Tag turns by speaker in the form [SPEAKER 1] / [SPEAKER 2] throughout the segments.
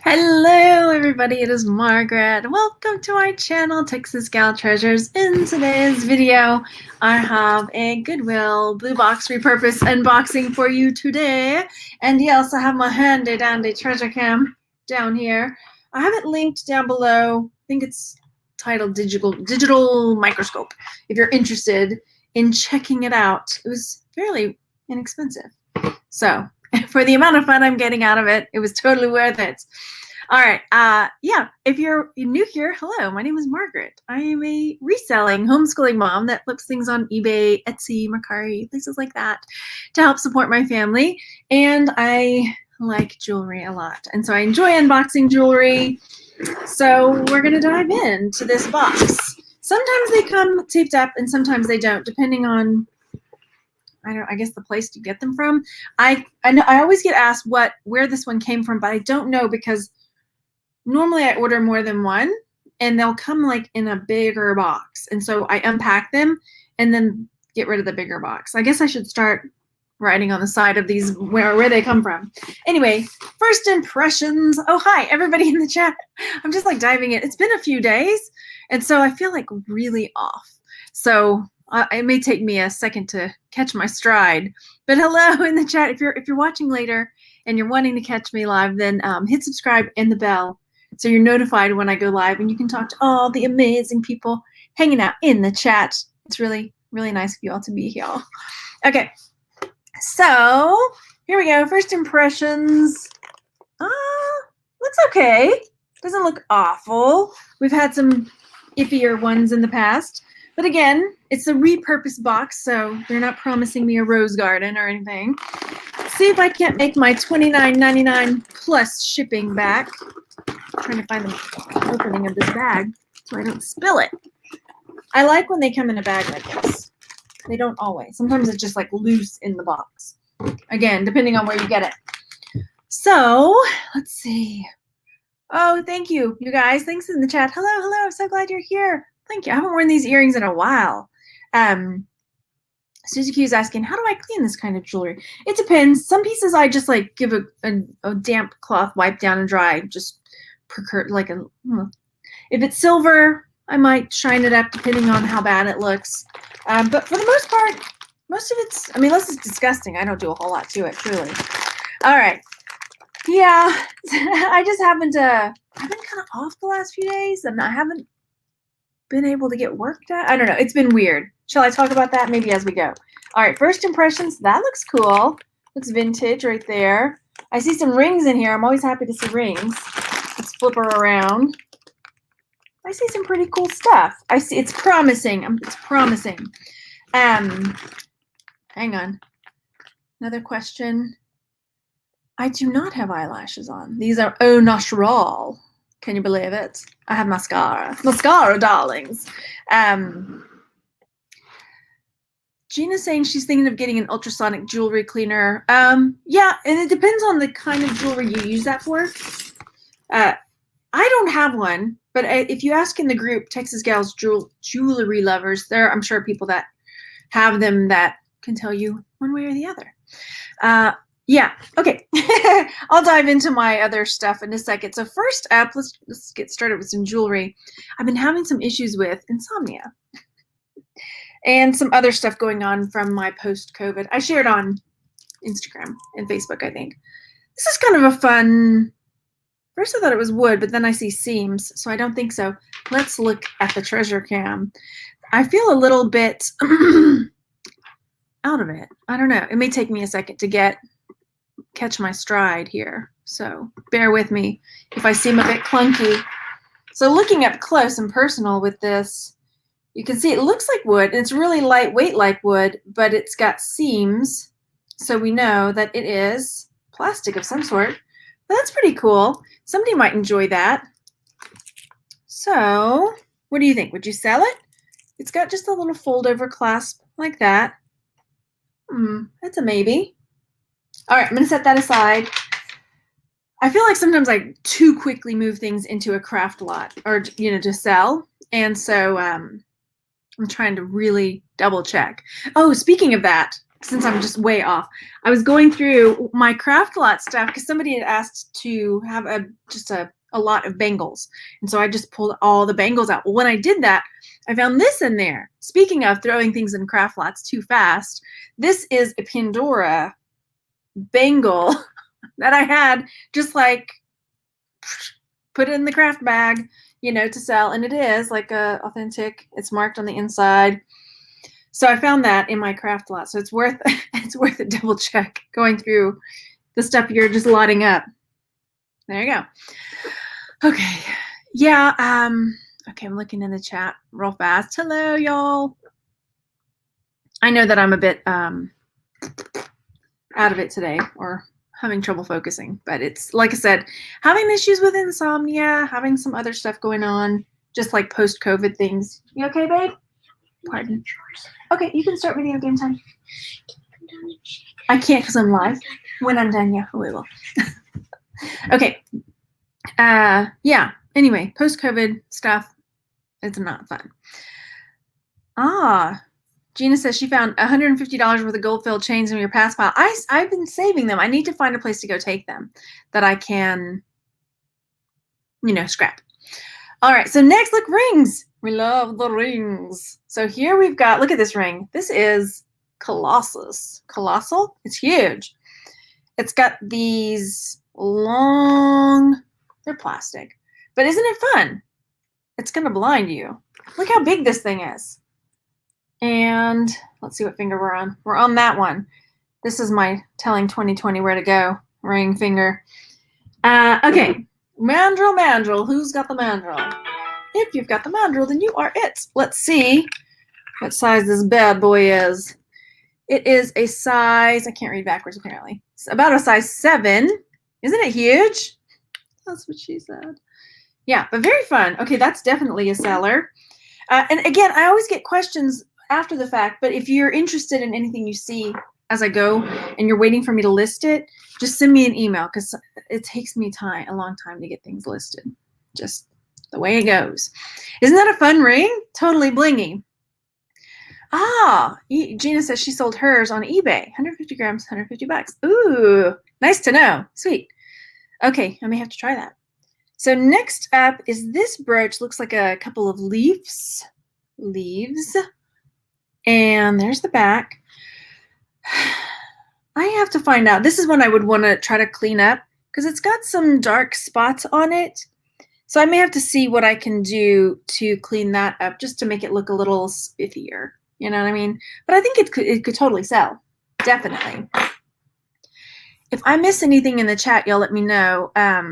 [SPEAKER 1] Hello everybody, it is Margaret. Welcome to our channel, Texas Gal Treasures. In today's video, I have a Goodwill Bluebox repurpose unboxing for you today. And you also have my handy dandy treasure cam down here. I have it linked down below. I think it's titled Digital Microscope. If you're interested in checking it out, it was fairly inexpensive. So for the amount of fun I'm getting out of it, it was totally worth it. All right. Yeah, if you're new here, hello, my name is Margaret. I am a reselling homeschooling mom that flips things on eBay, Etsy, Mercari, places like that to help support my family. And I like jewelry a lot. And so I enjoy unboxing jewelry. So we're going to dive into this box. Sometimes they come taped up and sometimes they don't, depending on I guess the place to get them from. I always get asked where this one came from, but I don't know because normally I order more than one and they'll come like in a bigger box. And so I unpack them and then get rid of the bigger box. I guess I should start writing on the side of these where they come from. Anyway, first impressions. Oh, hi, everybody in the chat. I'm just like diving in. It's been a few days, and so I feel like really off. So it may take me a second to catch my stride, but hello in the chat. If you're watching later and you're wanting to catch me live, then hit subscribe and the bell so you're notified when I go live, and you can talk to all the amazing people hanging out in the chat. It's really, really nice of you all to be here. Okay, so here we go. First impressions. Looks okay. Doesn't look awful. We've had some iffier ones in the past. But again, it's a repurposed box, so they're not promising me a rose garden or anything. See if I can't make my $29.99 plus shipping back. I'm trying to find the opening of this bag so I don't spill it. I like when they come in a bag like this. They don't always. Sometimes it's just like loose in the box. Again, depending on where you get it. So let's see. Oh, thank you, you guys. Thanks in the chat. Hello, hello. I'm so glad you're here. Thank you. I haven't worn these earrings in a while. Suzy Q is asking, how do I clean this kind of jewelry? It depends. Some pieces I just like give a damp cloth wipe down and dry. Just like a. If it's silver, I might shine it up depending on how bad it looks. But for the most part, most of it's. I mean, unless it's disgusting, I don't do a whole lot to it. Truly. All right. Yeah, I just haven't. I've been kind of off the last few days, and I haven't been able to get work done. I don't know. It's been weird. Shall I talk about that? Maybe as we go. All right. First impressions. That looks cool. Looks vintage right there. I see some rings in here. I'm always happy to see rings. Let's flip her around. I see some pretty cool stuff. I see. It's promising. It's promising. Hang on. Another question. I do not have eyelashes on. These are au natural. Can you believe it? I have mascara. Mascara, darlings. Gina's saying she's thinking of getting an ultrasonic jewelry cleaner. Yeah, and it depends on the kind of jewelry you use that for. I don't have one, but if you ask in the group, Texas Gals Jewelry Lovers, there I'm sure people that have them that can tell you one way or the other. Yeah, okay. I'll dive into my other stuff in a second. So first up, let's get started with some jewelry. I've been having some issues with insomnia and some other stuff going on from my post-COVID. I shared on Instagram and Facebook, I think. This is kind of a fun, first I thought it was wood, but then I see seams, so I don't think so. Let's look at the treasure cam. I feel a little bit out of it. I don't know. It may take me a second to catch my stride here, so bear with me if I seem a bit clunky. So looking up close and personal with this, you can see it looks like wood, and it's really lightweight like wood, but it's got seams, so we know that it is plastic of some sort. That's pretty cool. Somebody might enjoy that. So what do you think? Would you sell it? It's got just a little fold over clasp like that. That's a maybe. All right, I'm gonna set that aside. I feel like sometimes I too quickly move things into a craft lot or, to sell. And so I'm trying to really double check. Oh, speaking of that, since I'm just way off, I was going through my craft lot stuff because somebody had asked to have just a lot of bangles. And so I just pulled all the bangles out. Well, when I did that, I found this in there. Speaking of throwing things in craft lots too fast, this is a Pandora bangle that I had just like put it in the craft bag, you know, to sell. And it is like a authentic, it's marked on the inside. So I found that in my craft lot. So it's worth a double check going through the stuff you're just lotting up. There you go. Okay. Yeah. Okay, I'm looking in the chat real fast. Hello, y'all. I know that I'm a bit out of it today, or having trouble focusing, but it's like I said, having issues with insomnia, having some other stuff going on, just like post-COVID things. You okay, babe? Pardon. Okay, you can start video game time. I can't because I'm live. When I'm done, yeah, we will. Okay. Yeah. Anyway, post-COVID stuff, it's not fun. Gina says she found $150 worth of gold-filled chains in your pass pile. I've been saving them. I need to find a place to go take them that I can, you know, scrap. All right, so next, look, rings. We love the rings. So here we've got, look at this ring. This is colossal. It's huge. It's got these long, they're plastic, but isn't it fun? It's going to blind you. Look how big this thing is. And let's see what finger we're on. We're on that one. This is my telling 2020 where to go ring finger. Okay, mandrel. Who's got the mandrel? If you've got the mandrel, then you are it. Let's see what size this bad boy is. It is a size, I can't read backwards apparently. It's about a size 7. Isn't it huge? That's what she said. Yeah, but very fun. Okay, that's definitely a seller. And again, I always get questions after the fact, but if you're interested in anything you see as I go and you're waiting for me to list it, just send me an email because it takes me a long time to get things listed. Just the way it goes. Isn't that a fun ring? Totally blingy. Gina says she sold hers on eBay. 150 grams, $150. Ooh, nice to know. Sweet. Okay, I may have to try that. So next up is this brooch. Looks like a couple of leaves. And there's the back. I have to find out. This is one I would want to try to clean up because it's got some dark spots on it. So I may have to see what I can do to clean that up just to make it look a little spiffier. You know what I mean? But I think it could totally sell. Definitely. If I miss anything in the chat, y'all let me know. I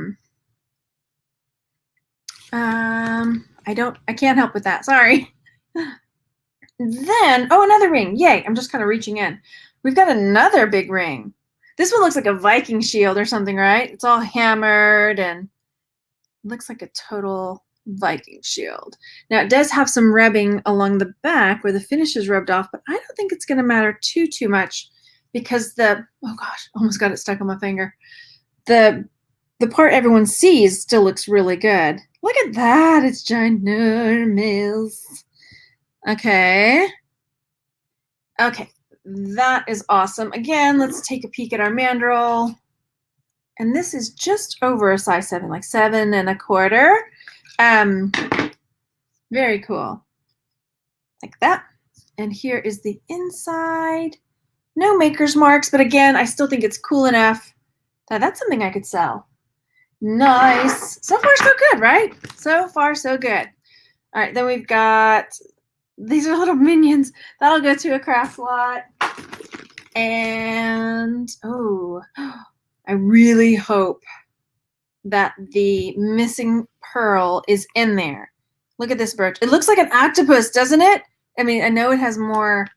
[SPEAKER 1] can't help with that. Sorry. Then, another ring. Yay. I'm just kind of reaching in. We've got another big ring. This one looks like a Viking shield or something, right? It's all hammered and looks like a total Viking shield. Now, it does have some rubbing along the back where the finish is rubbed off, but I don't think it's going to matter too much because oh gosh, almost got it stuck on my finger. The part everyone sees still looks really good. Look at that. It's ginormous. Okay. That is awesome. Again, let's take a peek at our mandrel. And this is just over a size 7, like 7 1/4. Very cool. Like that. And here is the inside. No maker's marks, but again, I still think it's cool enough that that's something I could sell. Nice. So far, so good, right? So far, so good. All right, then we've got, these are little minions. That'll go to a craft lot. And, I really hope that the missing pearl is in there. Look at this brooch. It looks like an octopus, doesn't it? I mean, I know it has more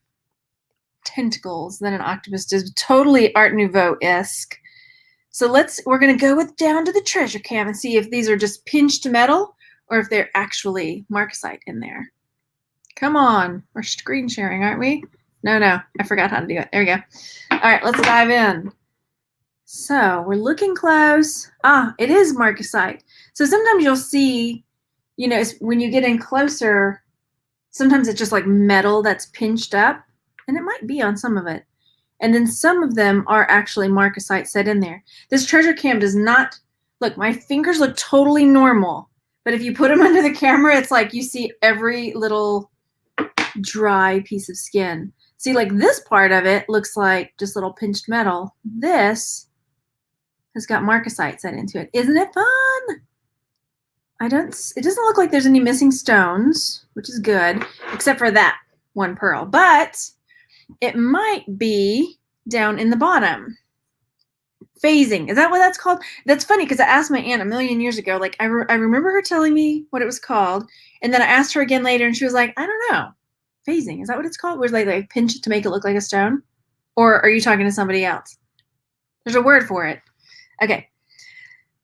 [SPEAKER 1] tentacles than an octopus does. Totally Art Nouveau-esque. So we're going to go down to the treasure cam and see if these are just pinched metal or if they're actually marcasite in there. Come on. We're screen sharing, aren't we? No, I forgot how to do it. There we go. All right, let's dive in. So we're looking close. It is marcasite. So sometimes you'll see, you know, when you get in closer, sometimes it's just like metal that's pinched up, and it might be on some of it. And then some of them are actually marcasite set in there. This treasure cam does not, look, my fingers look totally normal. But if you put them under the camera, it's like you see every little dry piece of skin. See, like this part of it looks like just little pinched metal. This has got marcasite set into it. Isn't it fun? It doesn't look like there's any missing stones, which is good, except for that one pearl. But it might be down in the bottom. Phasing. Is that what that's called? That's funny because I asked my aunt a million years ago. Like I remember her telling me what it was called. And then I asked her again later and she was like, I don't know. Phasing. Is that what it's called? Where they like pinch it to make it look like a stone? Or are you talking to somebody else? There's a word for it. Okay.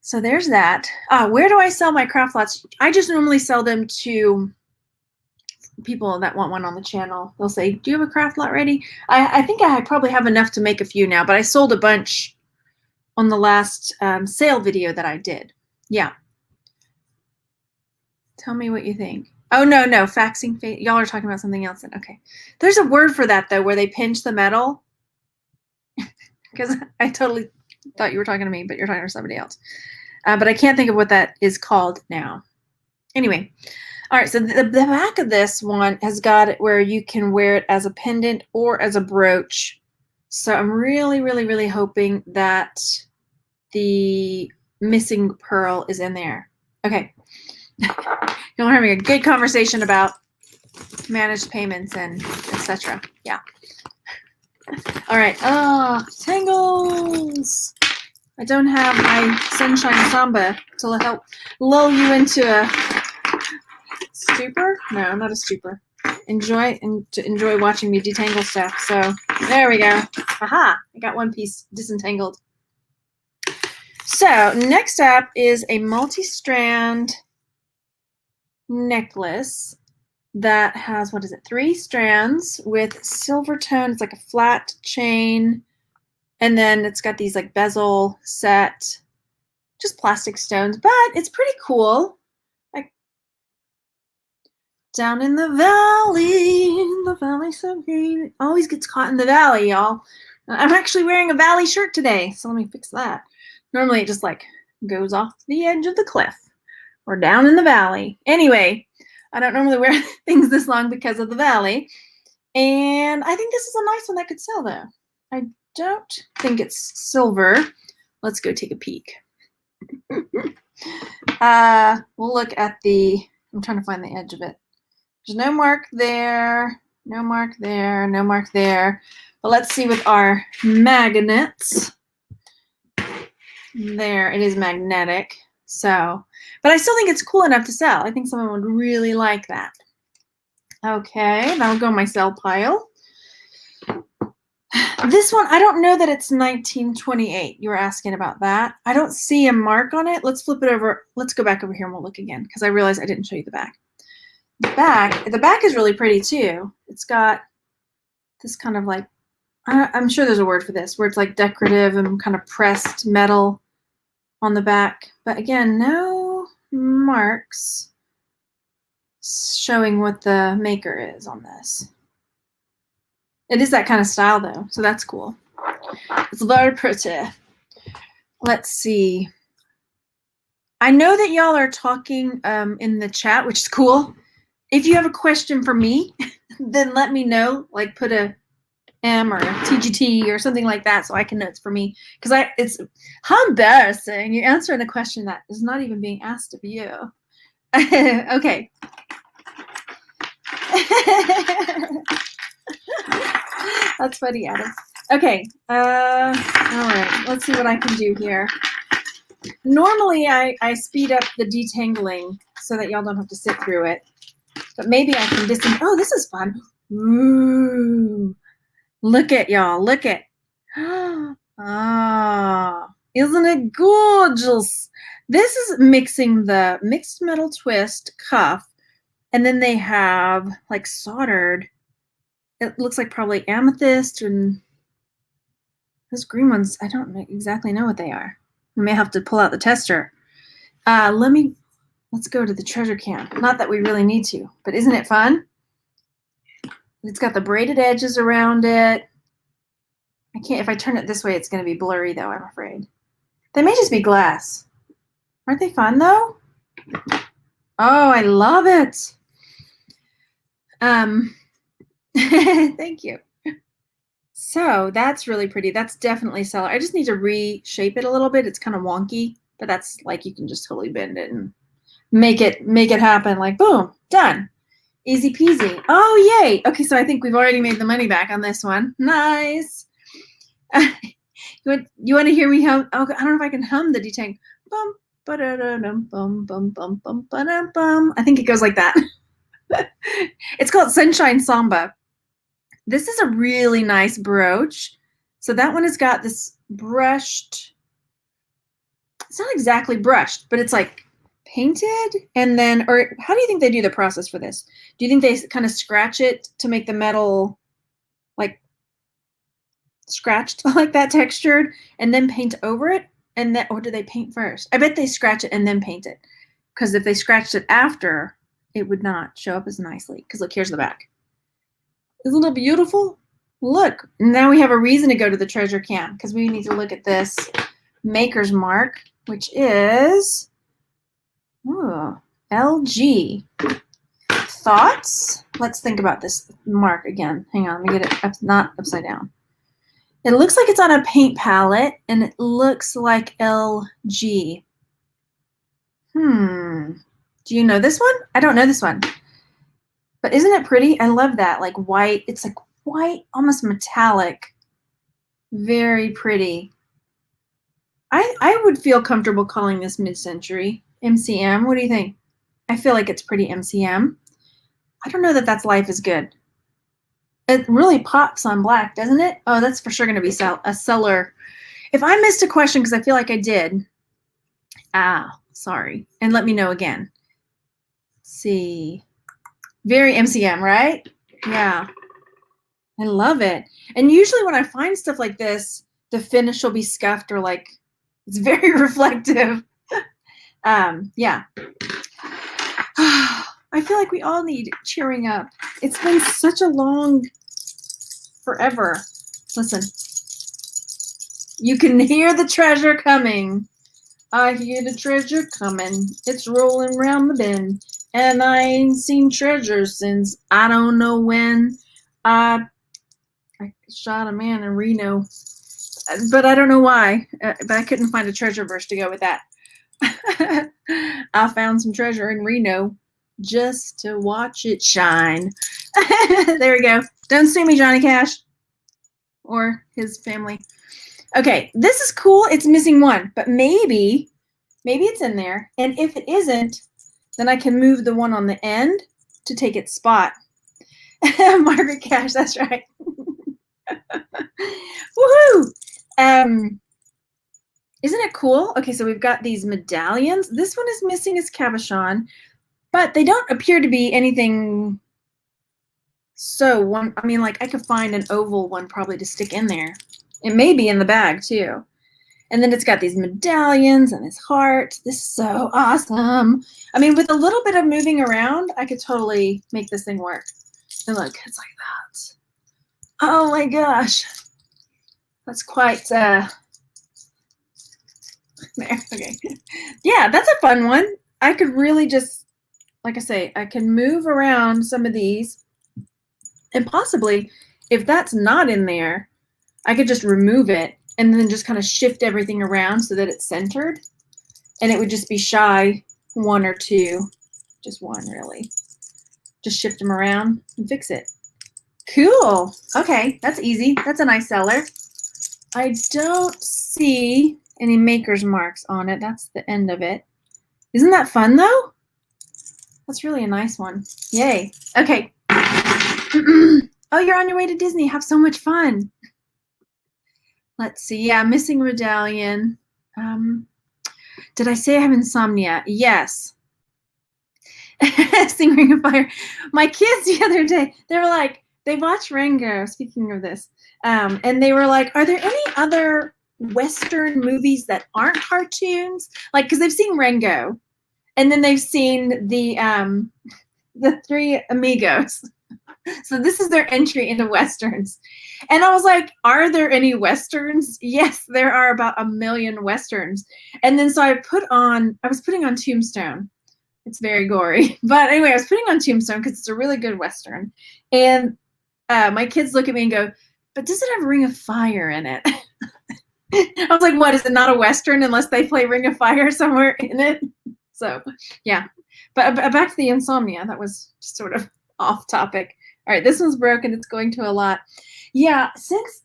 [SPEAKER 1] So there's that. Where do I sell my craft lots? I just normally sell them to people that want one on the channel. They'll say, do you have a craft lot ready? I think I probably have enough to make a few now, but I sold a bunch on the last sale video that I did. Yeah. Tell me what you think. Oh, no, faxing. Y'all are talking about something else then. Okay. There's a word for that, though, where they pinch the metal. Because I totally thought you were talking to me, but you're talking to somebody else. But I can't think of what that is called now. Anyway. All right, so the back of this one has got it where you can wear it as a pendant or as a brooch. So I'm really, really, really hoping that the missing pearl is in there. Okay. We're having a good conversation about managed payments and etc. Yeah. All right. Tangles. I don't have my Sunshine Samba to help lull you into a stupor. No, not a stupor. Enjoy watching me detangle stuff. So there we go. Aha! I got one piece disentangled. So next up is a multi-strand necklace that has, 3 strands with silver tone. It's like a flat chain, and then it's got these like bezel set, just plastic stones, but it's pretty cool. Like down in the valley so green. It always gets caught in the valley, y'all. I'm actually wearing a valley shirt today, so let me fix that. Normally it just like goes off the edge of the cliff or down in the valley. Anyway, I don't normally wear things this long because of the valley. And I think this is a nice one that could sell though. I don't think it's silver. Let's go take a peek. We'll look at I'm trying to find the edge of it. There's no mark there, no mark there, no mark there. But let's see with our magnets. There, it is magnetic. So, but I still think it's cool enough to sell. I think someone would really like that. Okay, that'll go in my sell pile. This one, I don't know that it's 1928. You were asking about that. I don't see a mark on it. Let's flip it over. Let's go back over here and we'll look again because I realized I didn't show you the back. The back is really pretty too. It's got this kind of like, I'm sure there's a word for this, where it's like decorative and kind of pressed metal on the back. But again, no marks showing what the maker is on this. It is that kind of style though, so that's cool. It's very pretty. Let's see. I know that y'all are talking in the chat, which is cool. If you have a question for me, then let me know. Like put a M or a TGT or something like that so I can know it's for me. Because it's how embarrassing. You're answering a question that is not even being asked of you. Okay. That's funny, Adam. Okay. All right. Let's see what I can do here. Normally, I speed up the detangling so that y'all don't have to sit through it. But maybe I can oh, this is fun. Ooh. Look at y'all. Look at. Ah, isn't it gorgeous? This is mixing the mixed metal twist cuff. And then they have like soldered. It looks like probably amethyst and those green ones. I don't exactly know what they are. I may have to pull out the tester. Let's go to the treasure camp. Not that we really need to, but isn't it fun? It's got the braided edges around it. I can't, if I turn it this way, it's going to be blurry though, I'm afraid. They may just be glass. Aren't they fun though? Oh, I love it. Thank you. So that's really pretty. That's definitely seller. I just need to reshape it a little bit. It's kind of wonky, but that's like, you can just totally bend it and make it happen. Like, boom, done. Easy peasy. Oh, yay. Okay, so I think we've already made the money back on this one. Nice. You want to hear me hum? Oh, I don't know if I can hum the detang. Bum, ba-da-da-dum, bum, bum, bum, bum, ba-dum, bum. I think it goes like that. It's called Sunshine Samba. This is a really nice brooch. So that one has got this brushed, it's not exactly brushed, but it's like painted. And then, or how do you think they do the process for this? Do you think they kind of scratch it to make the metal like scratched like that, textured, and then paint over it? And then, or do they paint first? I bet they scratch it and then paint it. Because if they scratched it after, it would not show up as nicely. Because look, here's the back. Isn't it beautiful? Look, now we have a reason to go to the treasure camp because we need to look at this maker's mark, which is LG. Thoughts? Let's think about this mark again. Hang on, let me get it up, not upside down. It looks like it's on a paint palette, and it looks like LG. Do you know this one? I don't know this one. But isn't it pretty? I love that, like white. It's like white, almost metallic. Very pretty. I would feel comfortable calling this mid-century. MCM, what do you think? I feel like it's pretty MCM. I don't know that that's Life is Good. It really pops on black, doesn't it? Oh, that's for sure going to be a seller. If I missed a question, because I feel like I did, sorry. And let me know again. Let's see. Very MCM, right? Yeah. I love it. And usually when I find stuff like this, the finish will be scuffed or like, it's very reflective. Yeah. I feel like we all need cheering up. It's been such a long forever. Listen. You can hear the treasure coming. I hear the treasure coming. It's rolling round the bend. And I ain't seen treasure since I don't know when. I shot a man in Reno. But I don't know why. But I couldn't find a treasure verse to go with that. I found some treasure in Reno just to watch it shine. There we go. Don't sue me, Johnny Cash. Or his family. Okay, this is cool. It's missing one. But maybe it's in there. And if it isn't, then I can move the one on the end to take its spot. Margaret Cash, that's right. Woohoo! Isn't it cool? Okay, so we've got these medallions. This one is missing its cabochon, but they don't appear to be anything. So one, I mean, like I could find an oval one probably to stick in there. It may be in the bag too. And then it's got these medallions and this heart. This is so awesome. I mean, with a little bit of moving around, I could totally make this thing work. And look, it's like that. Oh my gosh. That's quite, there, okay. Yeah, that's a fun one. I could really just, like I say, I can move around some of these. And possibly, if that's not in there, I could just remove it and then just kind of shift everything around so that it's centered. And it would just be shy one or two. Just one, really. Just shift them around and fix it. Cool. Okay, that's easy. That's a nice seller. I don't see any maker's marks on it. That's the end of it. Isn't that fun, though? That's really a nice one. Yay. Okay. Oh, you're on your way to Disney. Have so much fun. Let's see. Yeah, missing medallion. Did I say I have insomnia? Yes. Sing Ring of Fire. My kids the other day, they were like, they watched Rango, speaking of this, and they were like, are there any other Western movies that aren't cartoons? Like, because they've seen Rango, and then they've seen the Three Amigos. So this is their entry into Westerns. And I was like, are there any Westerns? Yes, there are about 1 million Westerns. And then so I was putting on Tombstone. It's very gory. But anyway, I was putting on Tombstone because it's a really good Western. And my kids look at me and go, but does it have Ring of Fire in it? I was like, what, is it not a Western unless they play Ring of Fire somewhere in it? So, yeah. But back to the insomnia. That was just sort of off topic. All right, this one's broken. It's going to a lot. Yeah, since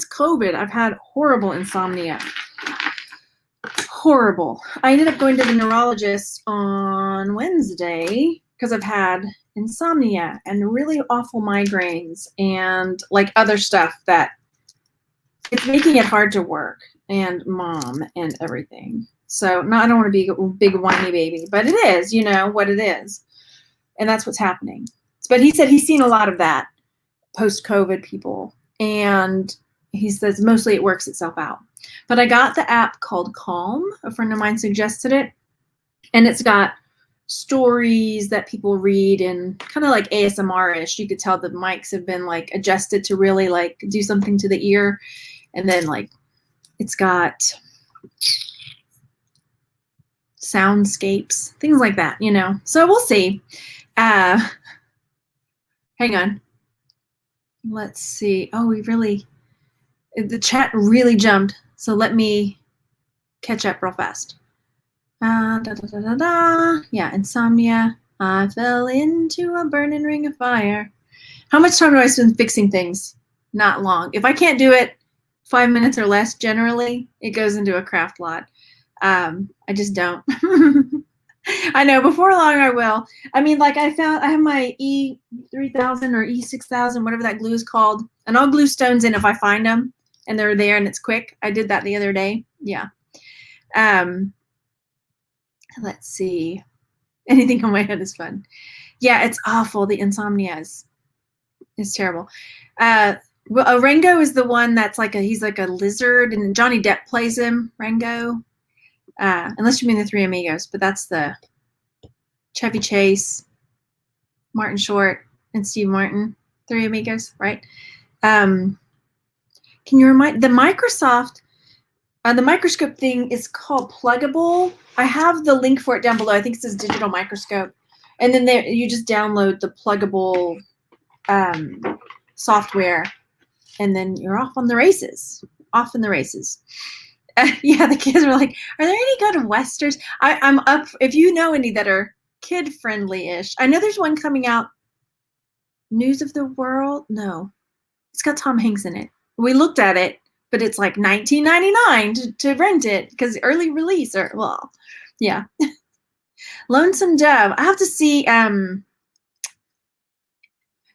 [SPEAKER 1] COVID, I've had horrible insomnia. Horrible. I ended up going to the neurologist on Wednesday because I've had insomnia and really awful migraines and like other stuff that it's making it hard to work and mom and everything. So no, I don't want to be a big whiny baby, but it is, you know what it is. And that's what's happening. But he said he's seen a lot of that post-COVID people. And he says mostly it works itself out. But I got the app called Calm. A friend of mine suggested it. And it's got stories that people read and kind of like ASMR-ish. You could tell the mics have been like adjusted to really like do something to the ear. And then like it's got soundscapes, things like that, you know. So we'll see. Hang on. Let's see. Oh, the chat really jumped. So let me catch up real fast. Yeah, insomnia. I fell into a burning ring of fire. How much time do I spend fixing things? Not long. If I can't do it 5 minutes or less, generally, it goes into a craft lot. I just don't. I know, before long I will. I mean, like I have my E3000 or E6000, whatever that glue is called, and I'll glue stones in if I find them and they're there and it's quick. I did that the other day. Yeah. Let's see. Anything on my head is fun. Yeah, it's awful. The insomnia is terrible. Well, Rango is the one that's like he's like a lizard, and Johnny Depp plays him, Rango. Unless you mean the Three Amigos, but that's the Chevy Chase, Martin Short, and Steve Martin, Three Amigos, right? Can you remind the Microsoft, the microscope thing is called Pluggable. I have the link for it down below. I think it says digital microscope. And then there you just download the Pluggable software, and then you're off on the races. Off in the races. Yeah, the kids were like, are there any good Westerns? I'm up, if you know any that are kid-friendly-ish. I know there's one coming out, News of the World? No. It's got Tom Hanks in it. We looked at it, but it's like $19.99 to rent it because early release, or, well, yeah. Lonesome Dove. I have to see,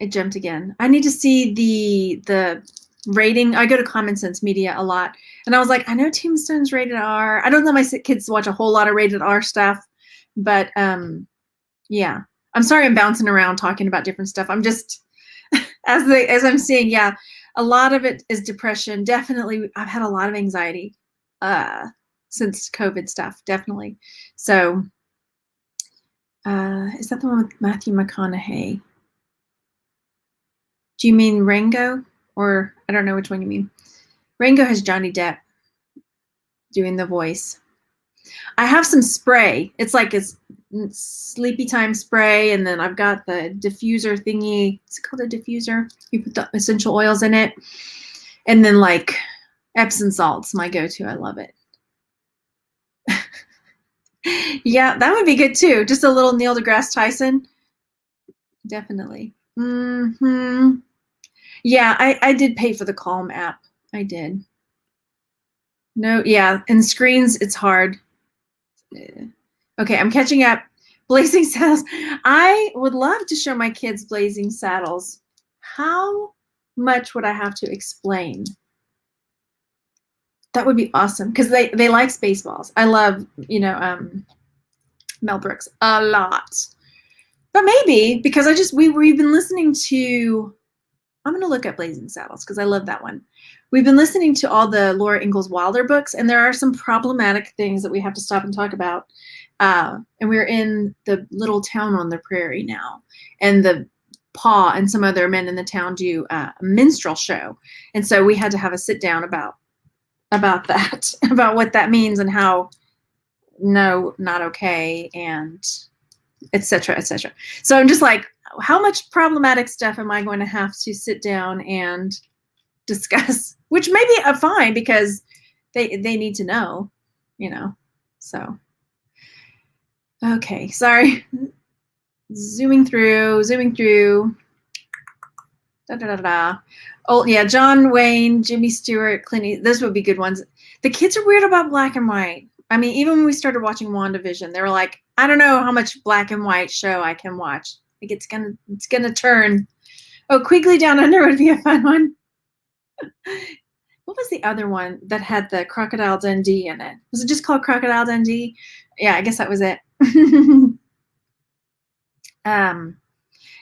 [SPEAKER 1] it jumped again. I need to see the rating. I go to Common Sense Media a lot, and I was like, I know Tombstone's rated R. I don't know my kids watch a whole lot of rated R stuff, but yeah. I'm sorry I'm bouncing around talking about different stuff. I'm just as I'm seeing, yeah, a lot of it is depression. Definitely, I've had a lot of anxiety since COVID stuff. Definitely. So, is that the one with Matthew McConaughey? Do you mean Rango? Or I don't know which one you mean. Rango has Johnny Depp doing the voice. I have some spray. It's like it's sleepy time spray, and then I've got the diffuser thingy. It's called a diffuser. You put the essential oils in it, and then like Epsom salt's my go-to. I love it. Yeah, that would be good too. Just a little Neil deGrasse Tyson. Definitely. Mm-hmm. Yeah, I did pay for the Calm app. I did. No, yeah, and screens, it's hard. Okay, I'm catching up. Blazing Saddles. I would love to show my kids Blazing Saddles. How much would I have to explain? That would be awesome because they like Spaceballs. I love, you know, Mel Brooks a lot. But maybe because we've been listening to, I'm going to look at Blazing Saddles because I love that one. we've been listening to all the Laura Ingalls Wilder books, and there are some problematic things that we have to stop and talk about. And we're in the little town on the prairie now, and the Pa and some other men in the town do a minstrel show, and so we had to have a sit down about that, about what that means and how no, not okay, and etc. etc. So I'm just like, how much problematic stuff am I going to have to sit down and discuss? Which may be fine because they need to know, you know. So okay, sorry. Zooming through. Da, da, da, da. Oh, yeah, John Wayne, Jimmy Stewart, Clint. Those would be good ones. The kids are weird about black and white. I mean, even when we started watching WandaVision, they were like, I don't know how much black and white show I can watch. Like it's gonna turn. Oh, Quigley Down Under would be a fun one. What was the other one that had the Crocodile Dundee in it? Was it just called Crocodile Dundee? Yeah, I guess that was it.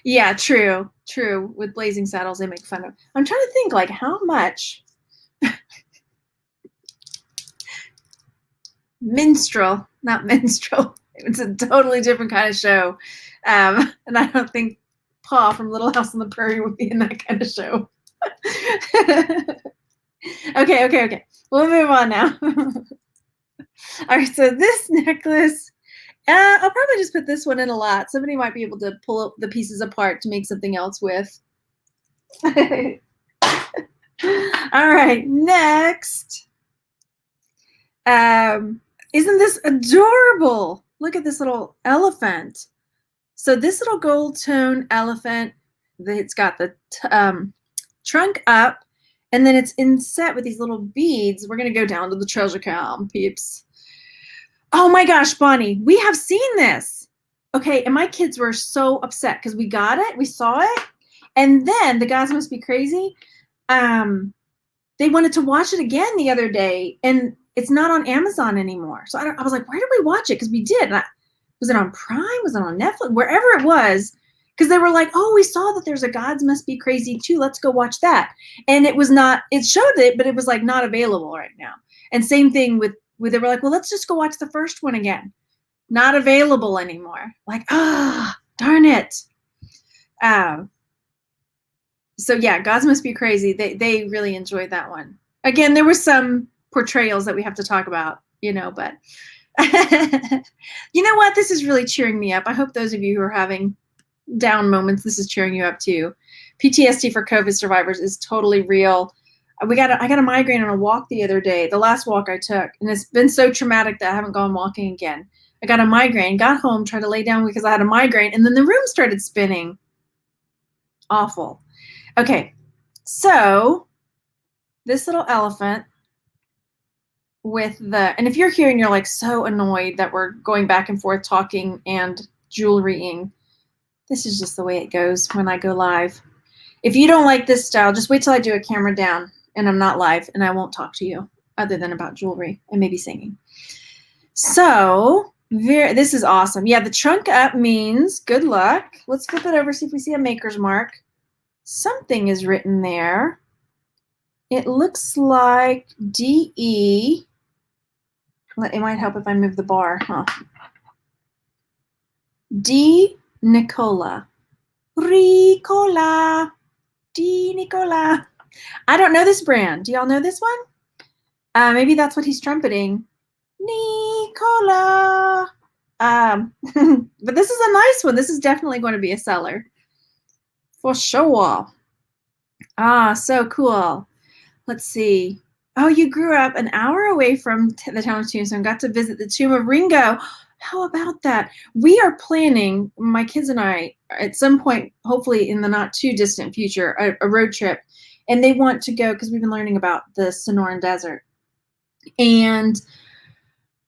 [SPEAKER 1] Yeah, true. With Blazing Saddles, they make fun of. I'm trying to think, like, how much minstrel, not minstrel. It's a totally different kind of show, and I don't think Pa from Little House on the Prairie would be in that kind of show. Okay. We'll move on now. All right, so this necklace. I'll probably just put this one in a lot. Somebody might be able to pull up the pieces apart to make something else with. All right, next. Isn't this adorable? Look at this little elephant. So this little gold tone elephant, it's got the trunk up, and then it's inset with these little beads. We're going to go down to the treasure cam, peeps. Oh my gosh, Bonnie, we have seen this. Okay, and my kids were so upset because we got it, we saw it, and then the guys must be crazy. They wanted to watch it again the other day, and it's not on Amazon anymore. So I was like, where did we watch it? Because we did. Was it on Prime? Was it on Netflix? Wherever it was, because they were like, oh, we saw that there's a Gods Must Be Crazy too. Let's go watch that. And it was not. It showed it, but it was like not available right now. And same thing with. They were like, well, let's just go watch the first one again. Not available anymore. Like, darn it. So yeah, Gods Must Be Crazy. They really enjoyed that one. Again, there were some portrayals that we have to talk about, you know, but you know what? This is really cheering me up. I hope those of you who are having down moments, this is cheering you up too. PTSD for COVID survivors is totally real. I got a migraine on a walk the other day, the last walk I took, and it's been so traumatic that I haven't gone walking again. I got a migraine, got home, tried to lay down because I had a migraine, and then the room started spinning. Awful. Okay, so this little elephant with and if you're here and you're like so annoyed that we're going back and forth talking and jewelrying, this is just the way it goes when I go live. If you don't like this style, just wait till I do a camera down and I'm not live, and I won't talk to you other than about jewelry and maybe singing. So this is awesome. Yeah, the trunk up means good luck. Let's flip it over, see if we see a maker's mark. Something is written there. It looks like DE. It might help if I move the bar, huh? D. Nicola. Ricola. D. Nicola. I don't know this brand. Do y'all know this one? Maybe that's what he's trumpeting. Nicola. But this is a nice one. This is definitely going to be a seller. For sure. So cool. Let's see. Oh, you grew up an hour away from the town of Tombstone, got to visit the tomb of Ringo. How about that? We are planning, my kids and I, at some point, hopefully in the not too distant future, a road trip. And they want to go because we've been learning about the Sonoran Desert. And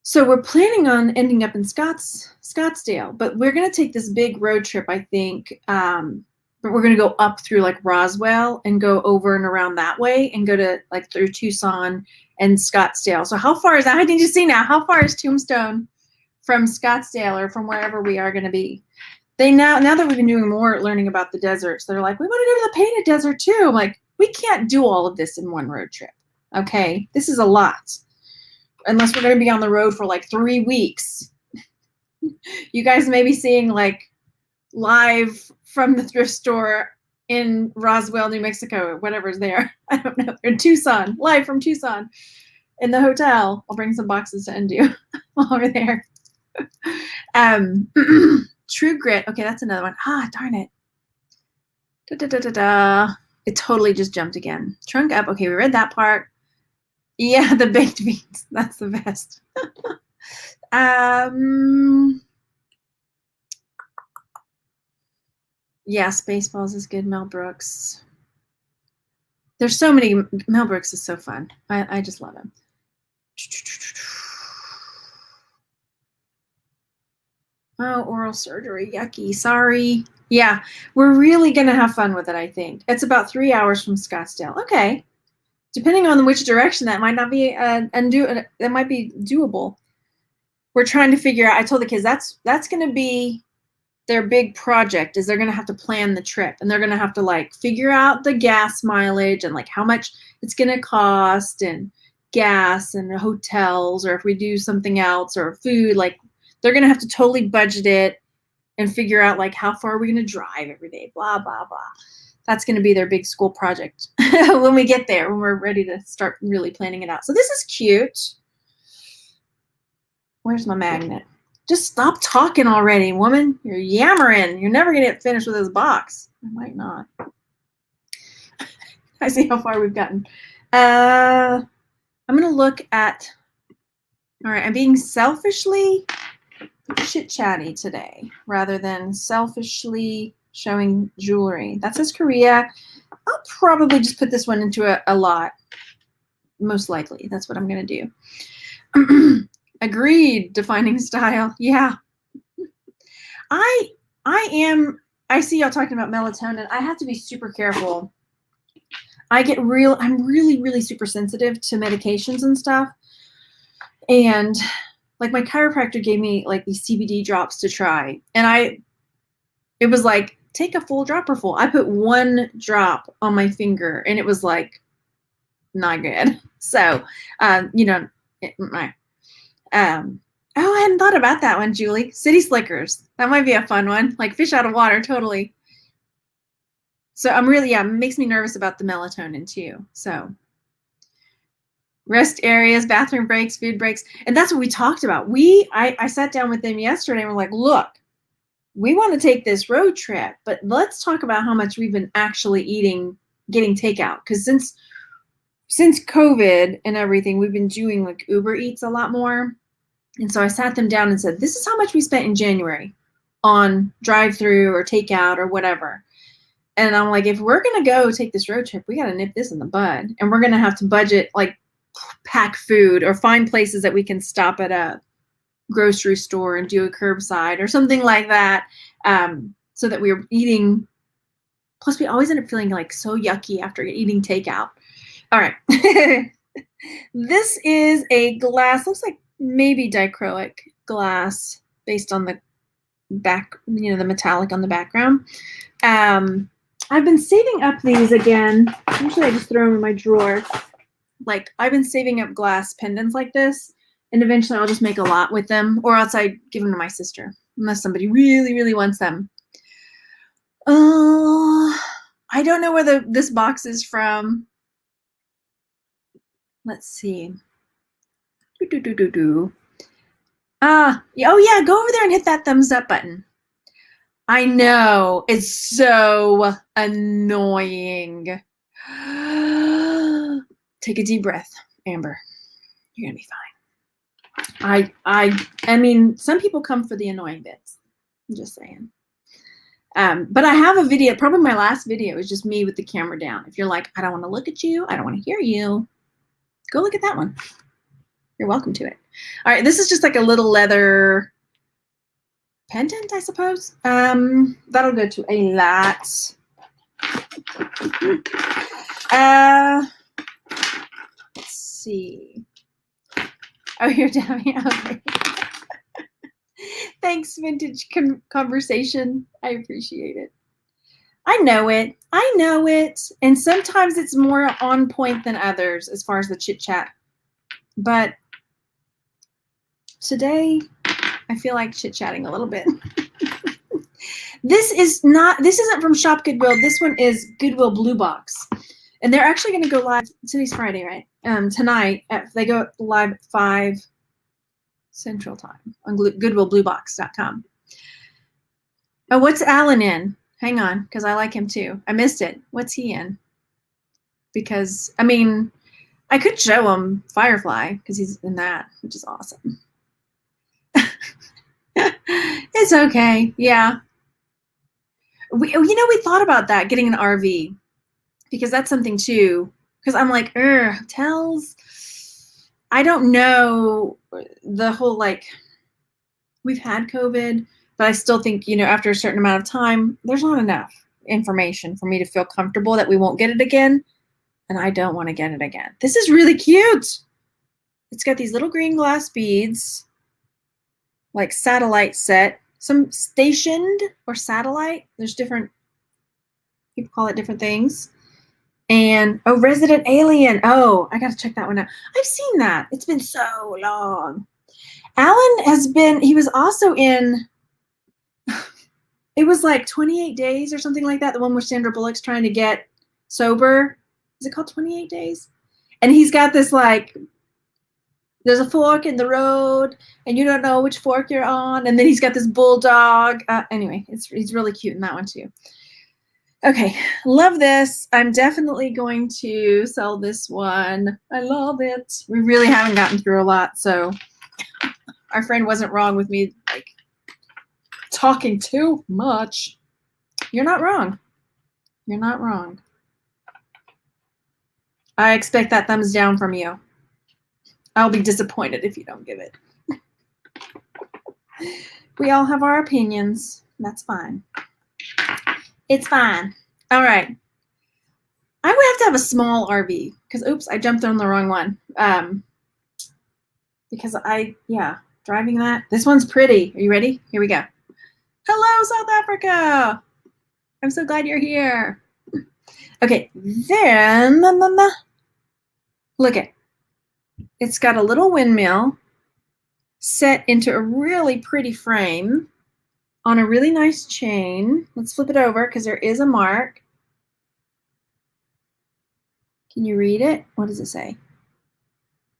[SPEAKER 1] so we're planning on ending up in Scottsdale, but we're going to take this big road trip, I think. But we're going to go up through like Roswell and go over and around that way and go to like through Tucson and Scottsdale. So how far is that? I need to see now. How far is Tombstone from Scottsdale or from wherever we are going to be? They now that we've been doing more learning about the deserts, they're like, we want to go to the Painted Desert too. I'm like, We can't do all of this in one road trip. Okay, this is a lot. Unless we're going to be on the road for like 3 weeks. You guys may be seeing like live from the thrift store in Roswell, New Mexico, or whatever's there. I don't know. In Tucson, live from Tucson in the hotel. I'll bring some boxes to undo while we're there. True Grit. Okay, that's another one. Ah, darn it. It totally just jumped again. Trunk up. Okay, we read that part. Yeah, the baked beans. That's the best. Yeah, Spaceballs is good. Mel Brooks. There's so many. Mel Brooks is so fun. I just love him. Oh, oral surgery. Yucky. Sorry. Yeah, we're really going to have fun with it, I think. It's about 3 hours from Scottsdale. Okay. Depending on which direction, that might not be that might be doable. We're trying to figure out. I told the kids that's going to be their big project, is they're going to have to plan the trip, and they're going to have to like figure out the gas mileage and like how much it's going to cost, and gas and hotels, or if we do something else, or food. Like they're going to have to totally budget it and figure out like how far are we going to drive every day, blah, blah, blah. That's going to be their big school project when we get there, when we're ready to start really planning it out. So this is cute. Where's my magnet? Just stop talking already, woman. You're yammering. You're never going to get finished with this box. I might not. I see how far we've gotten. I'm going to look at, all right, I'm being selfishly chit-chatty today rather than selfishly showing jewelry. That says Korea. I'll probably just put this one into a lot. Most likely. That's what I'm going to do. Agreed. Defining style. Yeah. I see y'all talking about melatonin. I have to be super careful. I'm really super sensitive to medications and stuff. And like my chiropractor gave me like these CBD drops to try. And it was like, take a full dropperful. I put 1 drop on my finger and it was like not good. So, you know, oh, I hadn't thought about that one, Julie. City Slickers. That might be a fun one. Like fish out of water, totally. So I'm really, yeah, it makes me nervous about the melatonin too. So rest areas, bathroom breaks, food breaks. And that's what we talked about. I sat down with them yesterday and we're like, look, we want to take this road trip, but let's talk about how much we've been actually getting takeout. Because since COVID and everything, we've been doing like Uber Eats a lot more. And so I sat them down and said, this is how much we spent in January on drive-through or takeout or whatever. And I'm like, if we're going to go take this road trip, we got to nip this in the bud. And we're going to have to budget, like pack food or find places that we can stop at a grocery store and do a curbside or something like that, so that we're eating. Plus, we always end up feeling like so yucky after eating takeout. All right. This is a glass, looks like maybe dichroic glass based on the back, you know, the metallic on the background. I've been saving up these again. Usually I just throw them in my drawer. Like I've been saving up glass pendants like this, and eventually I'll just make a lot with them, or else I give them to my sister unless somebody really, really wants them. I don't know where this box is from. Let's see. Oh yeah, go over there and hit that thumbs up button. I know, it's so annoying. Take a deep breath, Amber. You're gonna be fine. I mean, some people come for the annoying bits. I'm just saying. But I have a video, probably my last video is just me with the camera down. If you're like, I don't want to look at you, I don't want to hear you, go look at that one. You're welcome to it. All right, this is just like a little leather pendant, I suppose. That'll go to a lot. Let's see. Oh, you're down here. Okay. Thanks, Vintage Conversation. I appreciate it. I know it. I know it. And sometimes it's more on point than others as far as the chit chat. But today, I feel like chit chatting a little bit. This isn't from Shop Goodwill. This one is Goodwill Bluebox. And they're actually going to go live. Today's Friday, right? Tonight, they go live at 5 Central Time on goodwillbluebox.com. Oh, what's Alan in? Hang on, because I like him too. I missed it. What's he in? Because, I mean, I could show him Firefly because he's in that, which is awesome. It's okay. Yeah. We thought about that, getting an RV, because that's something too. Because I'm like, hotels. I don't know the whole, like, we've had COVID, but I still think, after a certain amount of time, there's not enough information for me to feel comfortable that we won't get it again. And I don't want to get it again. This is really cute. It's got these little green glass beads, like satellite set, some stationed or satellite. There's different, people call it different things. And Resident Alien. Oh, I got to check that one out. I've seen that. It's been so long. Alan he was also in, it was like 28 Days or something like that. The one where Sandra Bullock's trying to get sober. Is it called 28 Days? And he's got this, like, there's a fork in the road and you don't know which fork you're on. And then he's got this bulldog. Anyway, he's really cute in that one too. Okay, love this. I'm definitely going to sell this one. I love it. We really haven't gotten through a lot, so our friend wasn't wrong with me, like, talking too much. You're not wrong. You're not wrong. I expect that thumbs down from you. I'll be disappointed if you don't give it. We all have our opinions. That's fine. It's fine. All right. I would have to have a small RV because, oops, I jumped on the wrong one. Because driving that. This one's pretty. Are you ready? Here we go. Hello, South Africa. I'm so glad you're here. Okay, then look it. It's got a little windmill set into a really pretty frame on a really nice chain. Let's flip it over because there is a mark. Can you read it? What does it say?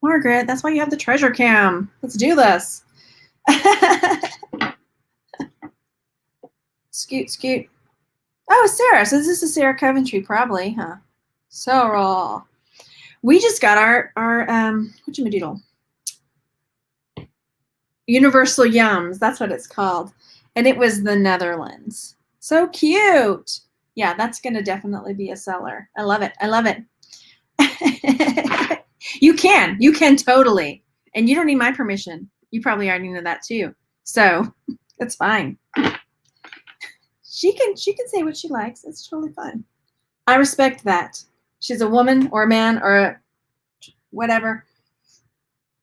[SPEAKER 1] Margaret, that's why you have the treasure cam. Let's do this. Scoot, scoot. Oh, Sarah. So this is Sarah Coventry, probably, huh? Sarah. We just got our whatchamadoodle? Universal Yums. That's what it's called. And it was the Netherlands. So cute. Yeah, that's going to definitely be a seller. I love it. I love it. You can totally. And you don't need my permission. You probably already know that too. So it's fine. She can say what she likes. It's totally fine. I respect that. She's a woman or a man or whatever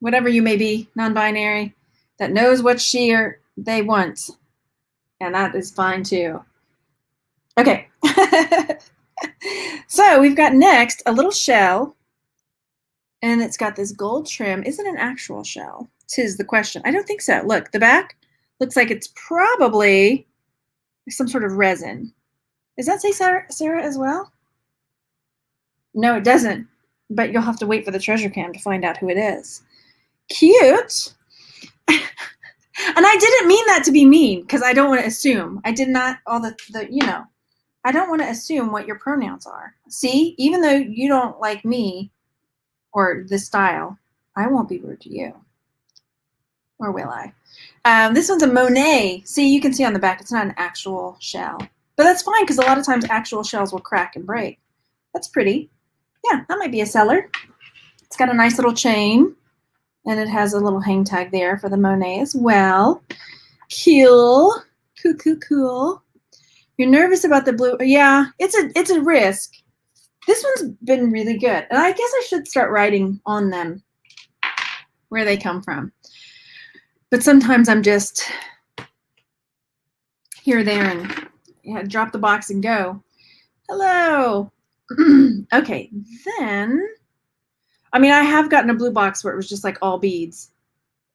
[SPEAKER 1] you may be, non-binary, that knows what she or they want. And that is fine too. Okay. So we've got next a little shell. And it's got this gold trim. Is it an actual shell? 'Tis the question. I don't think so. Look, the back looks like it's probably some sort of resin. Does that say Sarah as well? No, it doesn't. But you'll have to wait for the treasure cam to find out who it is. Cute. And I didn't mean that to be mean because I don't want to assume. I did not I don't want to assume what your pronouns are. See, even though you don't like me or this style, I won't be rude to you. Or will I? This one's a Monet. See, you can see on the back, it's not an actual shell. But that's fine because a lot of times actual shells will crack and break. That's pretty. Yeah, that might be a seller. It's got a nice little chain. And it has a little hang tag there for the Monet as well. Cool. Cool, cool, cool. You're nervous about the blue. Yeah, it's a risk. This one's been really good. And I guess I should start writing on them where they come from. But sometimes I'm just here, there, and drop the box and go. Hello. Okay, then, I mean, I have gotten a blue box where it was just like all beads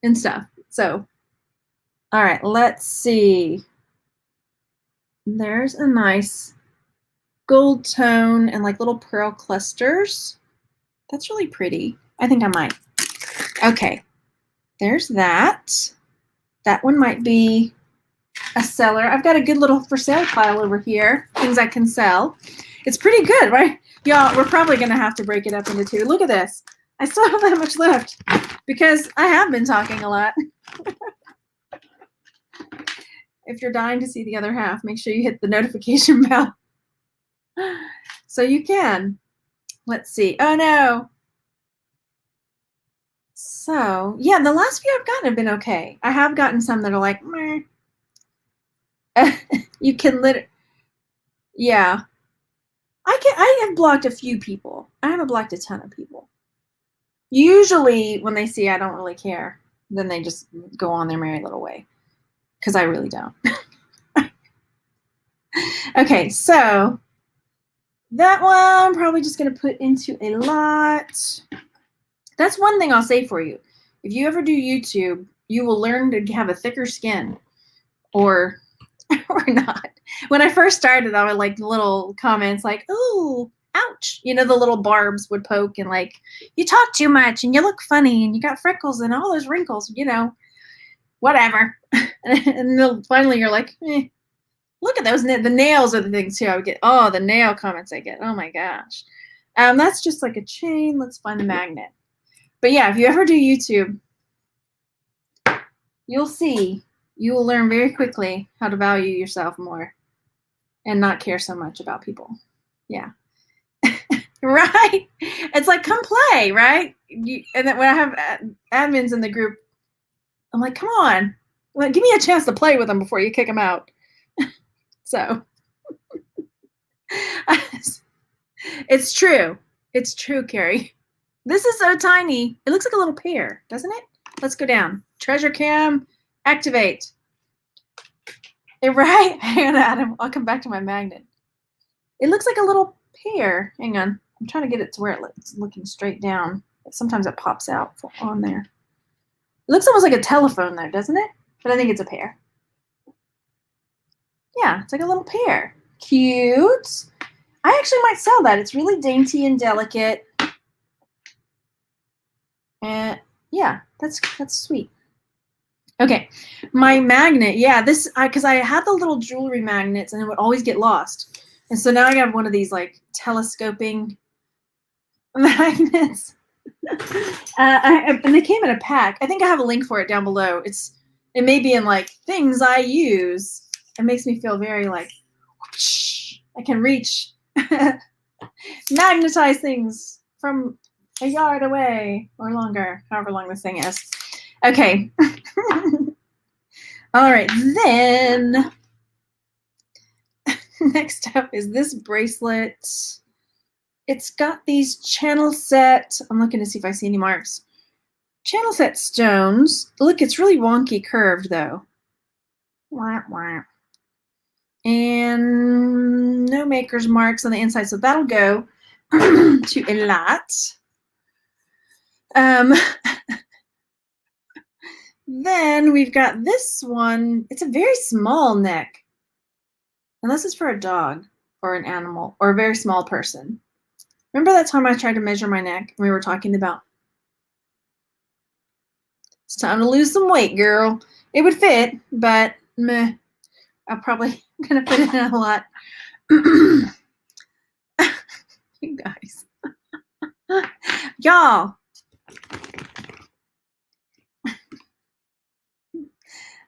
[SPEAKER 1] and stuff. So, all right, let's see. There's a nice gold tone and like little pearl clusters. That's really pretty. I think I might. Okay, there's that. That one might be a seller. I've got a good little for sale pile over here, things I can sell. It's pretty good, right? Y'all, we're probably going to have to break it up into two. Look at this. I still have that much left because I have been talking a lot. If you're dying to see the other half, make sure you hit the notification bell so you can. Let's see. Oh, no. So, yeah, the last few I've gotten have been okay. I have gotten some that are like, meh. You can yeah. I have blocked a few people. I haven't blocked a ton of people. Usually when they see I don't really care, then they just go on their merry little way. Because I really don't. Okay, so that one I'm probably just going to put into a lot. That's one thing I'll say for you. If you ever do YouTube, you will learn to have a thicker skin or not. When I first started, I would like little comments like, "Ooh, ouch." You know, the little barbs would poke and like, "You talk too much and you look funny and you got freckles and all those wrinkles," you know, whatever. And then finally you're like, look at those. The nails are the things too. I would get, oh, the nail comments I get. Oh my gosh. That's just like a chain. Let's find the magnet. But yeah, if you ever do YouTube, you'll see, you will learn very quickly how to value yourself more and not care so much about people. Yeah. Right? It's like, come play, right? And then when I have admins in the group, I'm like, come on. Like, give me a chance to play with them before you kick them out. So it's true. It's true, Carrie. This is so tiny. It looks like a little pear, doesn't it? Let's go down. Treasure cam, activate. Right? Hang on, Adam. I'll come back to my magnet. It looks like a little pear. Hang on. I'm trying to get it to where it's looking straight down. Sometimes it pops out on there. It looks almost like a telephone there, doesn't it? But I think it's a pear. Yeah, it's like a little pear. Cute. I actually might sell that. It's really dainty and delicate. And yeah, that's sweet. Okay, my magnet. Yeah, this because I had the little jewelry magnets and it would always get lost. And so now I have one of these like telescoping magnets. And they came in a pack. I think I have a link for it down below. It may be in like things I use. It makes me feel very like whoosh, I can reach magnetize things from a yard away or longer, however long this thing is. Okay. All right, then next up is this bracelet. It's got these channel set. I'm looking to see if I see any marks. Channel set stones. Look, it's really wonky curved though. Wah, wah. And no maker's marks on the inside, so that'll go to a lot. Then we've got this one. It's a very small neck. Unless it's for a dog or an animal or a very small person. Remember that time I tried to measure my neck and we were talking about it's time to lose some weight, girl. It would fit, but meh. I'm probably gonna put it in a lot. You guys. Y'all.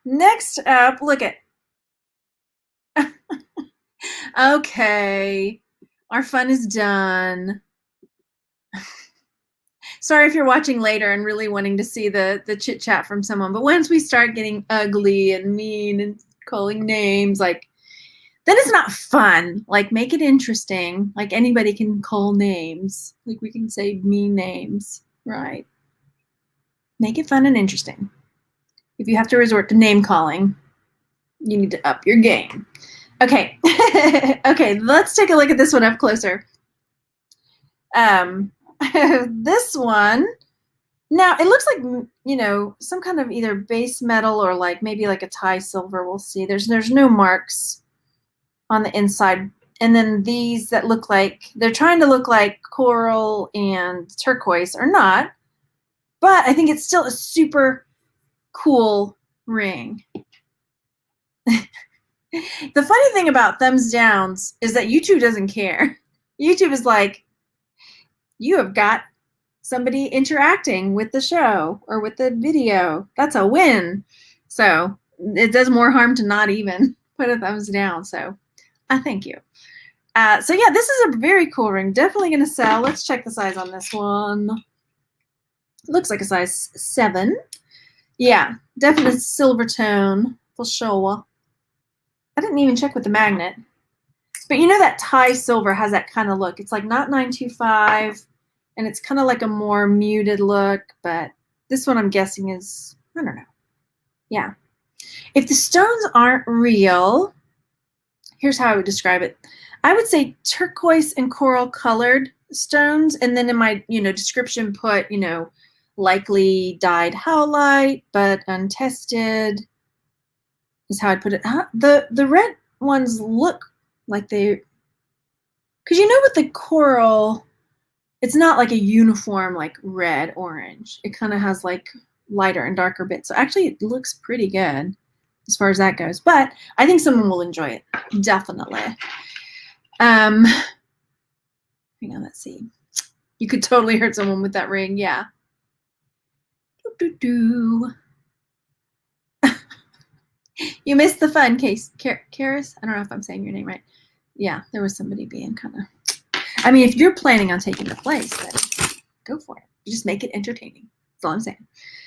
[SPEAKER 1] Next up, look at. Okay. Our fun is done. Sorry if you're watching later and really wanting to see the chit chat from someone, but once we start getting ugly and mean and calling names, like, then it's not fun. Like, make it interesting. Like, anybody can call names. Like, we can say mean names, right? Make it fun and interesting. If you have to resort to name calling, you need to up your game. Okay. Okay, let's take a look at this one up closer. This one, now it looks like, you know, some kind of either base metal or like maybe like a tie silver. We'll see. There's no marks on the inside. And then these that look like, they're trying to look like coral and turquoise, or not. But I think it's still a super cool ring. The funny thing about thumbs downs is that YouTube doesn't care. YouTube is like, you have got somebody interacting with the show or with the video. That's a win. So it does more harm to not even put a thumbs down. So I thank you. So yeah, this is a very cool ring. Definitely going to sell. Let's check the size on this one. Looks like a size 7. Yeah, definite silver tone for sure. I didn't even check with the magnet. But you know that tie silver has that kind of look. It's like not 925, and it's kind of like a more muted look, but this one I'm guessing is, I don't know. Yeah. If the stones aren't real, here's how I would describe it. I would say turquoise and coral colored stones, and then in my, you know, description put, you know, likely dyed howlite, but untested is how I'd put it. The red ones look like they, because you know with the coral, it's not like a uniform like red, orange. It kind of has like lighter and darker bits. So actually it looks pretty good as far as that goes. But I think someone will enjoy it. Definitely. Hang on, let's see. You could totally hurt someone with that ring, yeah. You missed the fun, Karis. I don't know if I'm saying your name right. Yeah, there was somebody being kind of. I mean, if you're planning on taking the place, then go for it. Just make it entertaining. That's all I'm saying.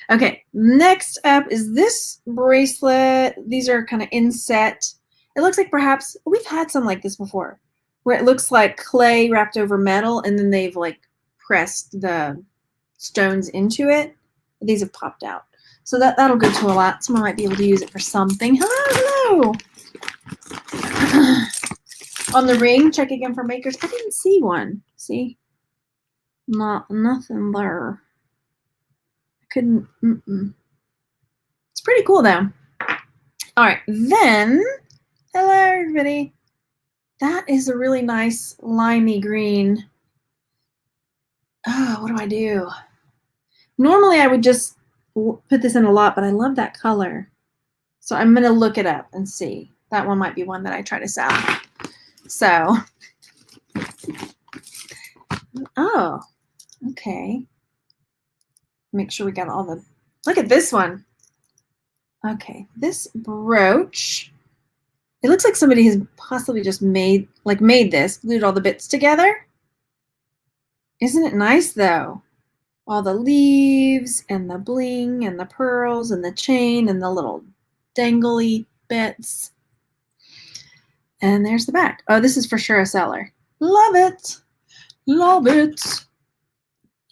[SPEAKER 1] Okay, next up is this bracelet. These are kind of inset. It looks like perhaps we've had some like this before, where it looks like clay wrapped over metal, and then they've like pressed the stones into it. These have popped out. So that'll go to a lot. Someone might be able to use it for something. Hello, hello. On the ring, check again for makers. I didn't see one. See? Nothing there. I couldn't. It's pretty cool though. All right, then. Hello, everybody. That is a really nice limey green. Oh, what do I do? Normally, I would just put this in a lot, but I love that color. So I'm going to look it up and see. That one might be one that I try to sell. So, oh, okay. Make sure we got all the, look at this one. Okay, this brooch, it looks like somebody has possibly just made this, glued all the bits together. Isn't it nice though? All the leaves and the bling and the pearls and the chain and the little dangly bits. And there's the back. Oh, this is for sure a seller. Love it. Love it.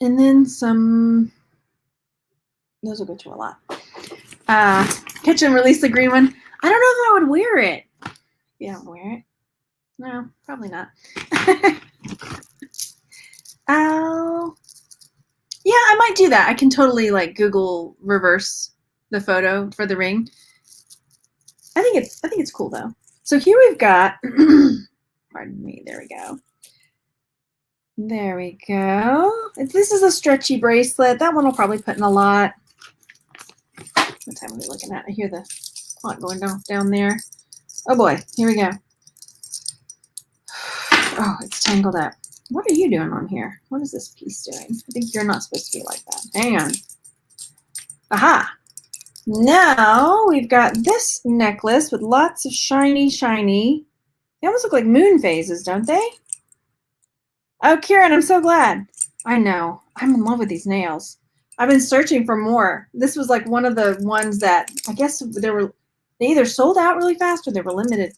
[SPEAKER 1] And then some, those will go to a lot. Kitchen released the green one. I don't know if I would wear it. You don't wear it? No, probably not. Oh, yeah, I might do that. I can totally like Google reverse the photo for the ring. I think it's cool though. So here we've got, pardon me, there we go. There we go. This is a stretchy bracelet. That one will probably put in a lot. What time are we looking at? I hear the clock going down there. Oh boy, here we go. Oh, it's tangled up. What are you doing on here? What is this piece doing? I think you're not supposed to be like that. Hang on. Aha. Now we've got this necklace with lots of shiny. They almost look like moon phases, don't they? Oh, Kieran, I'm so glad. I know. I'm in love with these nails. I've been searching for more. This was like one of the ones that I guess they either sold out really fast or they were limited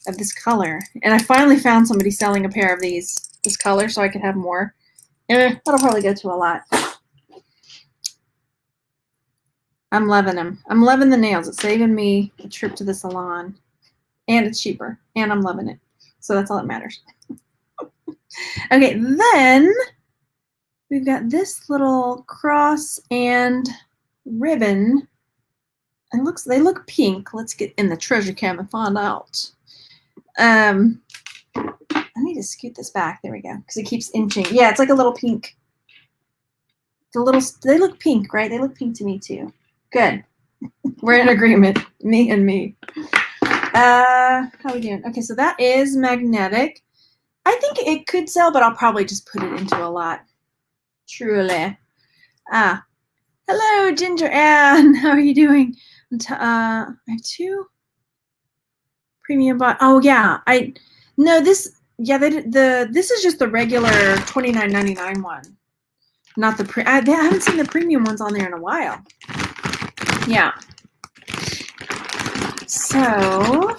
[SPEAKER 1] of this color. And I finally found somebody selling a pair of this color so I could have more. That'll probably go to a lot. I'm loving them. I'm loving the nails. It's saving me a trip to the salon. and it's cheaper, and I'm loving it. So that's all that matters. Okay, then we've got this little cross and ribbon. And they look pink. Let's get in the treasure cam and find out. I need to scoot this back. There we go. Because it keeps inching. Yeah, it's like a little pink. They look pink, right? They look pink to me too. Good. We're in agreement. Me and me. How are we doing? Okay, so that is magnetic. I think it could sell, but I'll probably just put it into a lot. Truly. Hello, Ginger Ann. How are you doing? I have 2 premium bot. Oh yeah, this is just the regular $29.99 one, not the I haven't seen the premium ones on there in a while. Yeah. So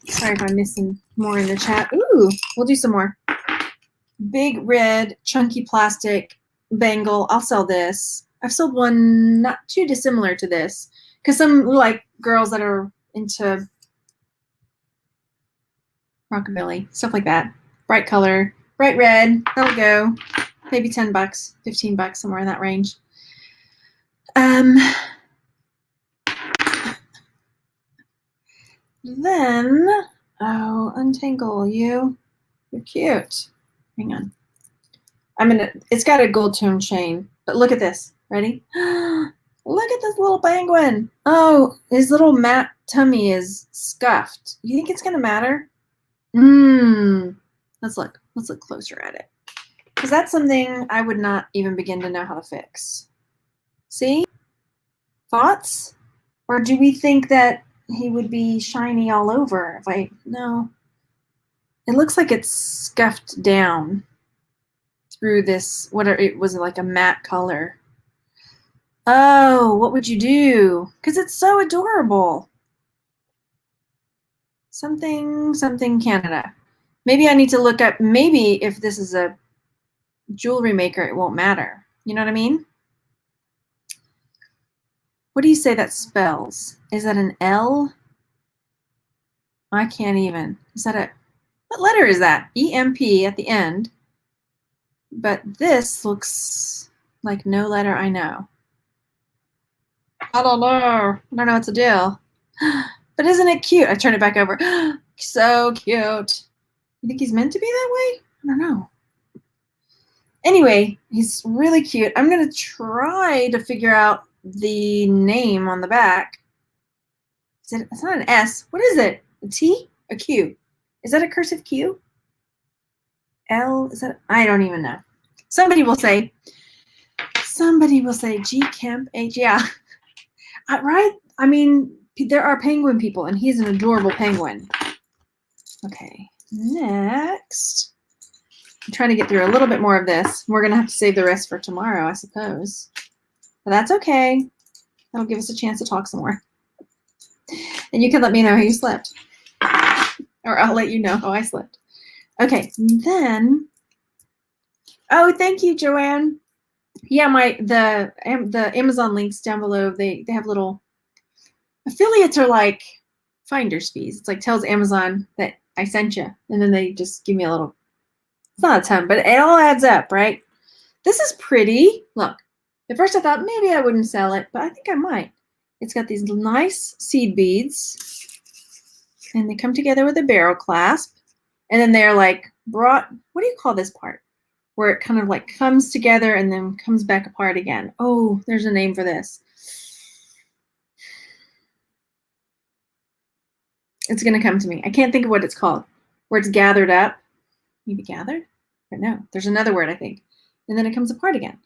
[SPEAKER 1] sorry if I'm missing more in the chat. Ooh, we'll do some more. Big red chunky plastic bangle. I'll sell this. I've sold one not too dissimilar to this because some like girls that are into rockabilly, stuff like that. Bright color, bright red, that'll go. Maybe $10, $15, somewhere in that range. Then, oh, untangle you. You're cute. Hang on. It's got a gold tone chain, but look at this. Ready? Look at this little penguin. Oh, his little matte tummy is scuffed. You think it's gonna matter? Let's look closer at it. Because that's something I would not even begin to know how to fix. See? Thoughts? Or do we think that he would be shiny all over no. It looks like it's scuffed down through this, whatever, it was like a matte color. Oh, what would you do? Because it's so adorable. Something Canada. Maybe I need to look up, maybe if this is a jewelry maker, it won't matter. You know what I mean? What do you say that spells? Is that an L? I can't even. Is that what letter is that? E-M-P at the end. But this looks like no letter I know. I don't know what's the deal. But isn't it cute? I turn it back over. So cute. You think he's meant to be that way? I don't know. Anyway, he's really cute. I'm going to try to figure out the name on the back. It's not an S. What is it? A T? A Q? Is that a cursive Q? L? Is that? I don't even know. Somebody will say G Kemp H. Yeah. Right? I mean, there are penguin people, and he's an adorable penguin. Okay. Next. I'm trying to get through a little bit more of this. We're going to have to save the rest for tomorrow, I suppose. But that's okay. That'll give us a chance to talk some more. And you can let me know how you slept. Or I'll let you know how I slept. Okay, then. Oh, thank you, Joanne. Yeah, the Amazon links down below, they have little affiliates are like finder's fees. It's like tells Amazon that I sent you, and then they just give me a little. It's not a ton, but it all adds up, right? This is pretty. Look, at first I thought maybe I wouldn't sell it, but I think I might. It's got these nice seed beads, and they come together with a barrel clasp, and then they're like brought. What do you call this part? Where it kind of like comes together and then comes back apart again. Oh, there's a name for this. It's going to come to me. I can't think of what it's called. Where it's gathered up. Maybe gathered? Or no, there's another word, I think. And then it comes apart again.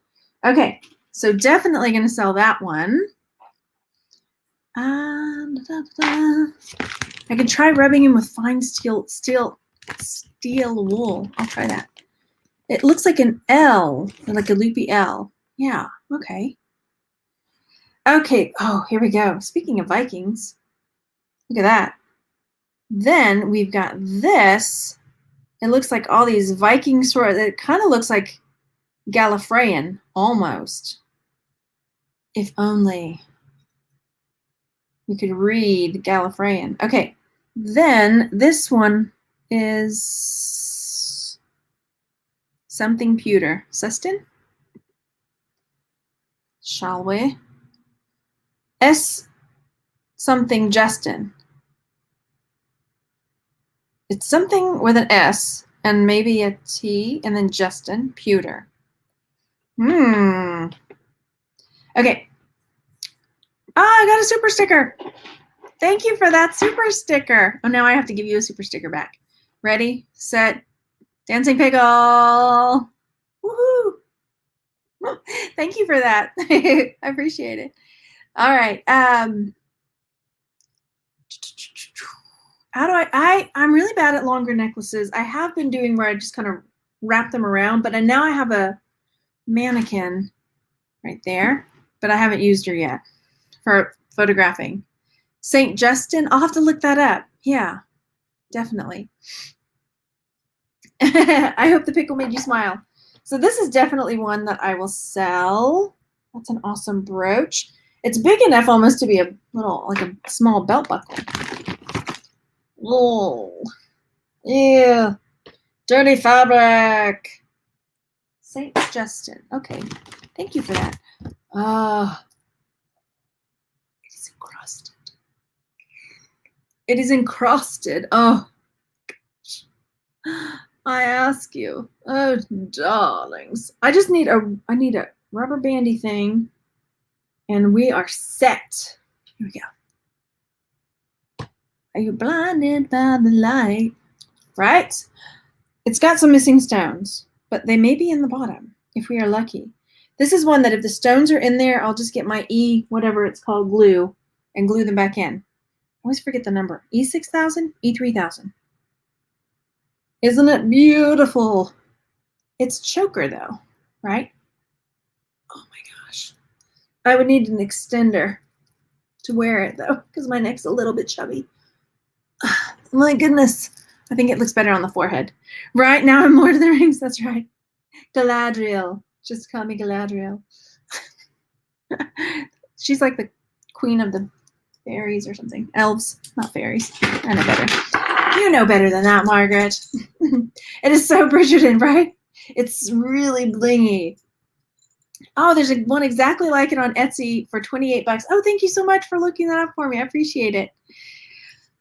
[SPEAKER 1] Okay, so definitely going to sell that one. I can try rubbing him with fine steel wool. I'll try that. It looks like an L, like a loopy L. Yeah, okay. Okay, oh, here we go. Speaking of Vikings, look at that. Then we've got this. It looks like all these Viking swords. It kind of looks like Gallifreyan, almost. If only we could read Gallifreyan. Okay, Then this one is something pewter. Sustin? Shall we? S something Justin. It's something with an S and maybe a T and then Justin pewter. Okay. I got a super sticker. Thank you for that super sticker. Oh, now I have to give you a super sticker back. Ready, set, dancing pickle. Woohoo! Thank you for that. I appreciate it. All right. How do I'm really bad at longer necklaces. I have been doing where I just kind of wrap them around, but now I have a mannequin right there, but I haven't used her yet for photographing. St. Justin, I'll have to look that up. Yeah, definitely. I hope the pickle made you smile. So this is definitely one that I will sell. That's an awesome brooch. It's big enough almost to be a little, like a small belt buckle. Oh, yeah. Dirty fabric. St. Justin. Okay. Thank you for that. It is encrusted. It is encrusted. Oh, gosh. I ask you. Oh, darlings. I need a rubber bandy thing, and we are set. Here we go. Are you blinded by the light? Right? It's got some missing stones, but they may be in the bottom if we are lucky. This is one that if the stones are in there, I'll just get my whatever it's called, glue, and glue them back in. I always forget the number. E6000? E3000. Isn't it beautiful? It's choker though, right? Oh my gosh. I would need an extender to wear it though, because my neck's a little bit chubby. My goodness. I think it looks better on the forehead. Right now I'm Lord of the Rings, that's right. Galadriel. Just call me Galadriel. She's like the queen of the fairies or something. Elves, not fairies. I know better. You know better than that, Margaret. It is so Bridgerton, right? It's really blingy. Oh, there's one exactly like it on Etsy for 28 bucks. Oh, thank you so much for looking that up for me. I appreciate it.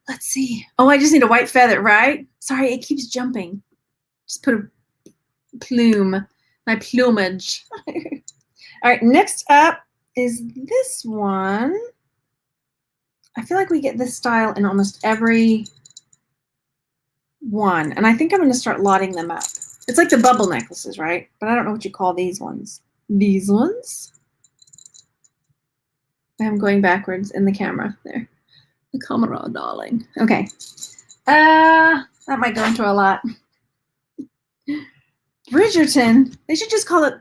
[SPEAKER 1] Let's see. Oh, I just need a white feather, right? Sorry, it keeps jumping. Just put a plume, my plumage. All right, next up is this one. I feel like we get this style in almost every one, and I think I'm going to start lotting them up. It's like the bubble necklaces, right? But I don't know what you call these ones. These ones? I'm going backwards in the camera there. The camera, darling. Okay. That might go into a lot. Bridgerton. They should just call it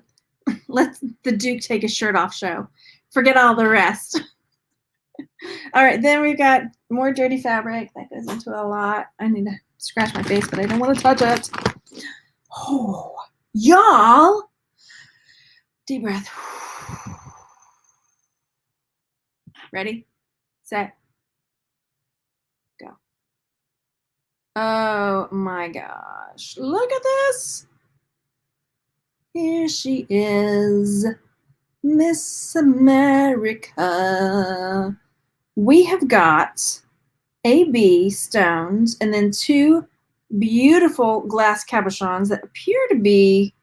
[SPEAKER 1] Let the Duke Take His Shirt Off show. Forget all the rest. All right, then we've got more dirty fabric. That goes into a lot. I need to scratch my face, but I don't want to touch it. Oh, y'all. Deep breath. Ready, set, go. Oh my gosh. Look at this. Here she is, Miss America. We have got AB stones and then two beautiful glass cabochons that appear to be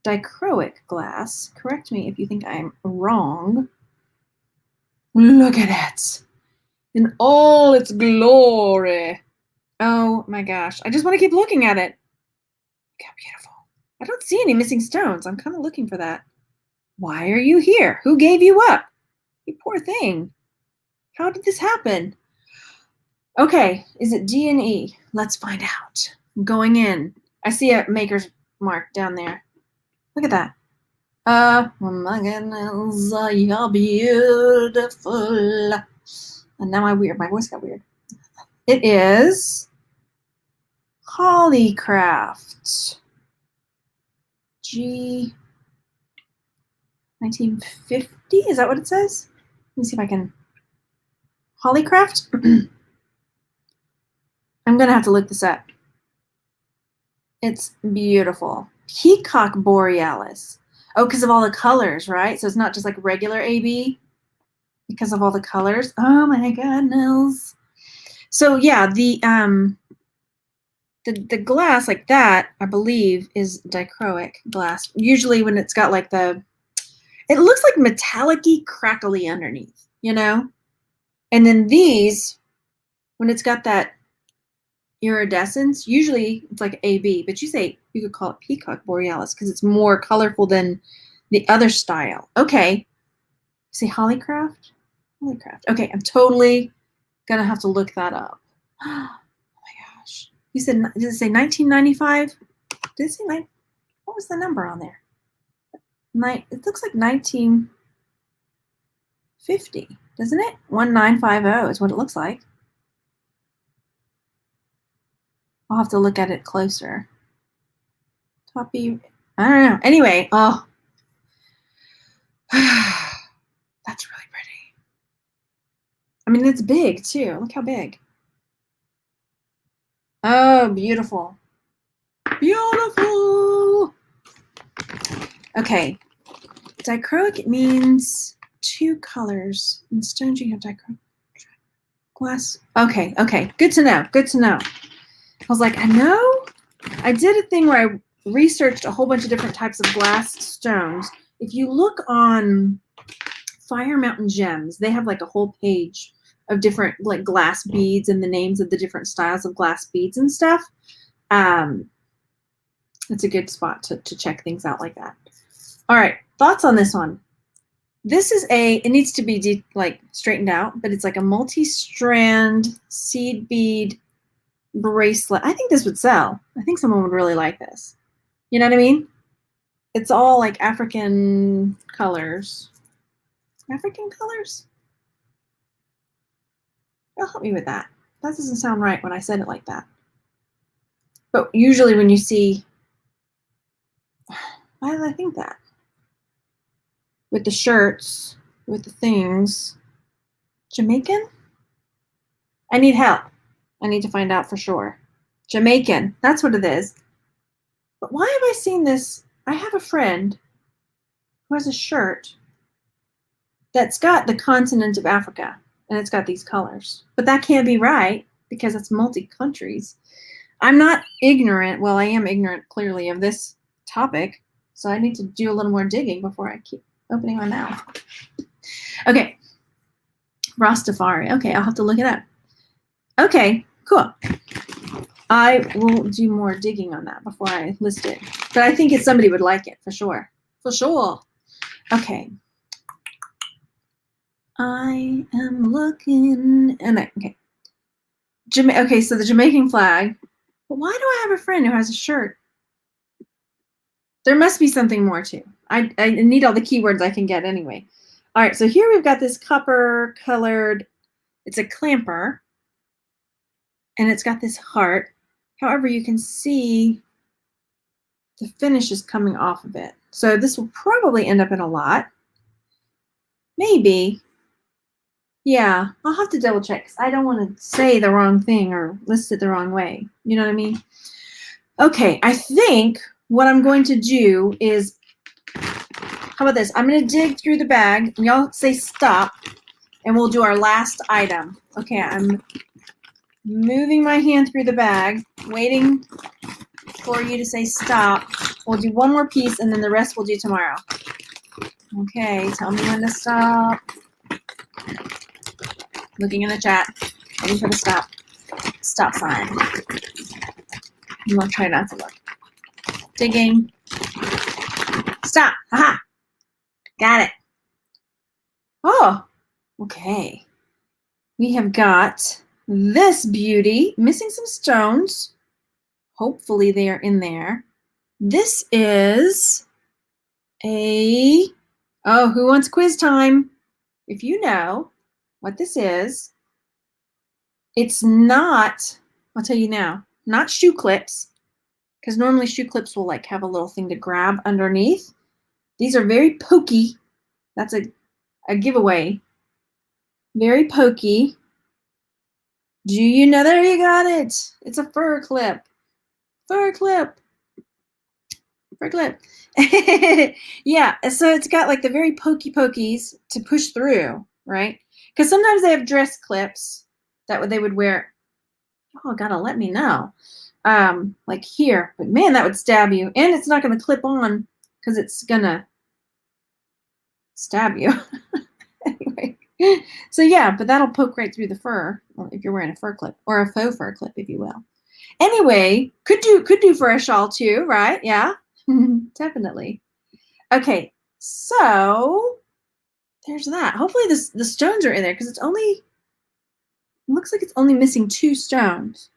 [SPEAKER 1] dichroic glass. Correct me if you think I'm wrong. Look at it in all its glory. Oh my gosh. I just want to keep looking at it. Look how beautiful. I don't see any missing stones. I'm kind of looking for that. Why are you here? Who gave you up? You poor thing. How did this happen? Okay, is it D and E? Let's find out. I'm going in. I see a maker's mark down there. Look at that. Oh my goodness, you're beautiful. And now my voice got weird. It is Hollycraft. G 1950, is that what it says? Let me see if I can. Hollycraft? I'm going to have to look this up. It's beautiful. Peacock Borealis. Oh, because of all the colors, right? So it's not just like regular AB because of all the colors. Oh my God, Nils. So yeah, the glass like that, I believe, is dichroic glass. Usually when it's got like it looks like metallic-y, crackly underneath, you know? And then these, when it's got that iridescence, usually it's like AB, but you could call it Peacock Borealis because it's more colorful than the other style. Okay. See Hollycraft? Hollycraft. Okay, I'm totally gonna have to look that up. Oh my gosh. You said, did it say 1995? Did it say what was the number on there? It looks like 1950, doesn't it? 1950 is what it looks like. I'll have to look at it closer. Copy. I don't know. Anyway, oh, that's really pretty. I mean, it's big too. Look how big. Oh, beautiful. Beautiful. Okay. Dichroic means two colors. In stones, you have dichroic glass. Okay. Okay. Good to know. Good to know. I was like, I know. I did a thing where I researched a whole bunch of different types of glass stones. If you look on Fire Mountain Gems, they have like a whole page of different like glass beads and the names of the different styles of glass beads and stuff. It's a good spot to check things out like that. All right, thoughts on this one? This is it needs to be like straightened out, but it's like a multi-strand seed bead bracelet. I think this would sell. I think someone would really like this. You know what I mean? It's all like African colors. African colors? It'll help me with that. That doesn't sound right when I said it like that. But usually when you see, why did I think that? With the shirts, with the things, Jamaican? I need help. I need to find out for sure. Jamaican, that's what it is. But why have I seen this? I have a friend who has a shirt that's got the continent of Africa and it's got these colors. But that can't be right because it's multi-countries. I'm not ignorant. Well, I am ignorant clearly of this topic. So I need to do a little more digging before I keep opening my mouth. Okay. Rastafari. Okay, I'll have to look it up. Okay, cool. I will do more digging on that before I list it. But I think somebody would like it for sure. For sure. Okay. I am looking. Okay. Okay, so the Jamaican flag. But why do I have a friend who has a shirt? There must be something more too. I need all the keywords I can get anyway. All right, so here we've got this copper colored, it's a clamper, and it's got this heart. However, you can see the finish is coming off of it. So this will probably end up in a lot. Maybe. Yeah, I'll have to double check because I don't want to say the wrong thing or list it the wrong way. You know what I mean? Okay, I think what I'm going to do is, how about this? I'm going to dig through the bag and y'all say stop and we'll do our last item. Okay, I'm moving my hand through the bag, waiting for you to say stop. We'll do one more piece and then the rest we'll do tomorrow. Okay, tell me when to stop. Looking in the chat, waiting for the stop sign. I'm gonna try not to look. Digging. Stop. Aha. Got it. Oh, okay. We have got this beauty, missing some stones. Hopefully they are in there. This is oh, who wants quiz time? If you know what this is, it's not, I'll tell you now, not shoe clips, because normally shoe clips will like have a little thing to grab underneath. These are very pokey. That's a giveaway. Very pokey. Do you know? There you got it. It's a fur clip. Fur clip. Fur clip. Yeah, so it's got like the very pokey pokies to push through, right? Because sometimes they have dress clips that they would wear. Oh, gotta let me know. Like here, but man, that would stab you. And it's not gonna clip on because it's gonna stab you. Anyway, so yeah, but that'll poke right through the fur if you're wearing a fur clip, or a faux fur clip, if you will. Anyway, could do for a shawl too, right? Yeah, definitely. Okay, so there's that. Hopefully the stones are in there because it looks like it's only missing 2 stones.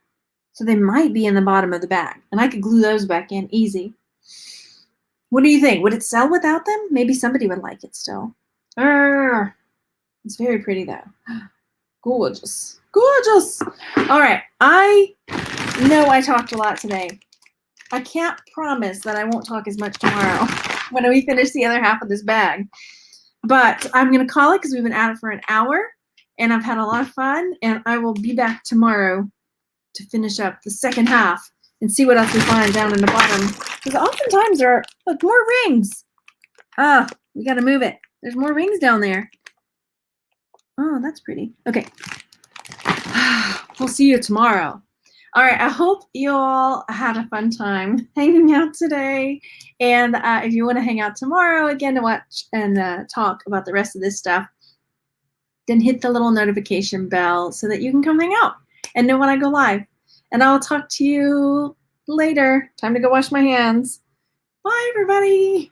[SPEAKER 1] So they might be in the bottom of the bag, and I could glue those back in easy. What do you think? Would it sell without them? Maybe somebody would like it still. It's very pretty though. Gorgeous. Gorgeous. All right. I know I talked a lot today. I can't promise that I won't talk as much tomorrow when we finish the other half of this bag. But I'm going to call it because we've been at it for an hour, and I've had a lot of fun, and I will be back tomorrow to finish up the second half and see what else we find down in the bottom. Because oftentimes there are, look, more rings. Oh, we got to move it. There's more rings down there. Oh, that's pretty. Okay. We'll see you tomorrow. All right. I hope you all had a fun time hanging out today. And if you want to hang out tomorrow again to watch and talk about the rest of this stuff, then hit the little notification bell so that you can come hang out and know when I go live. And I'll talk to you later. Time to go wash my hands. Bye, everybody.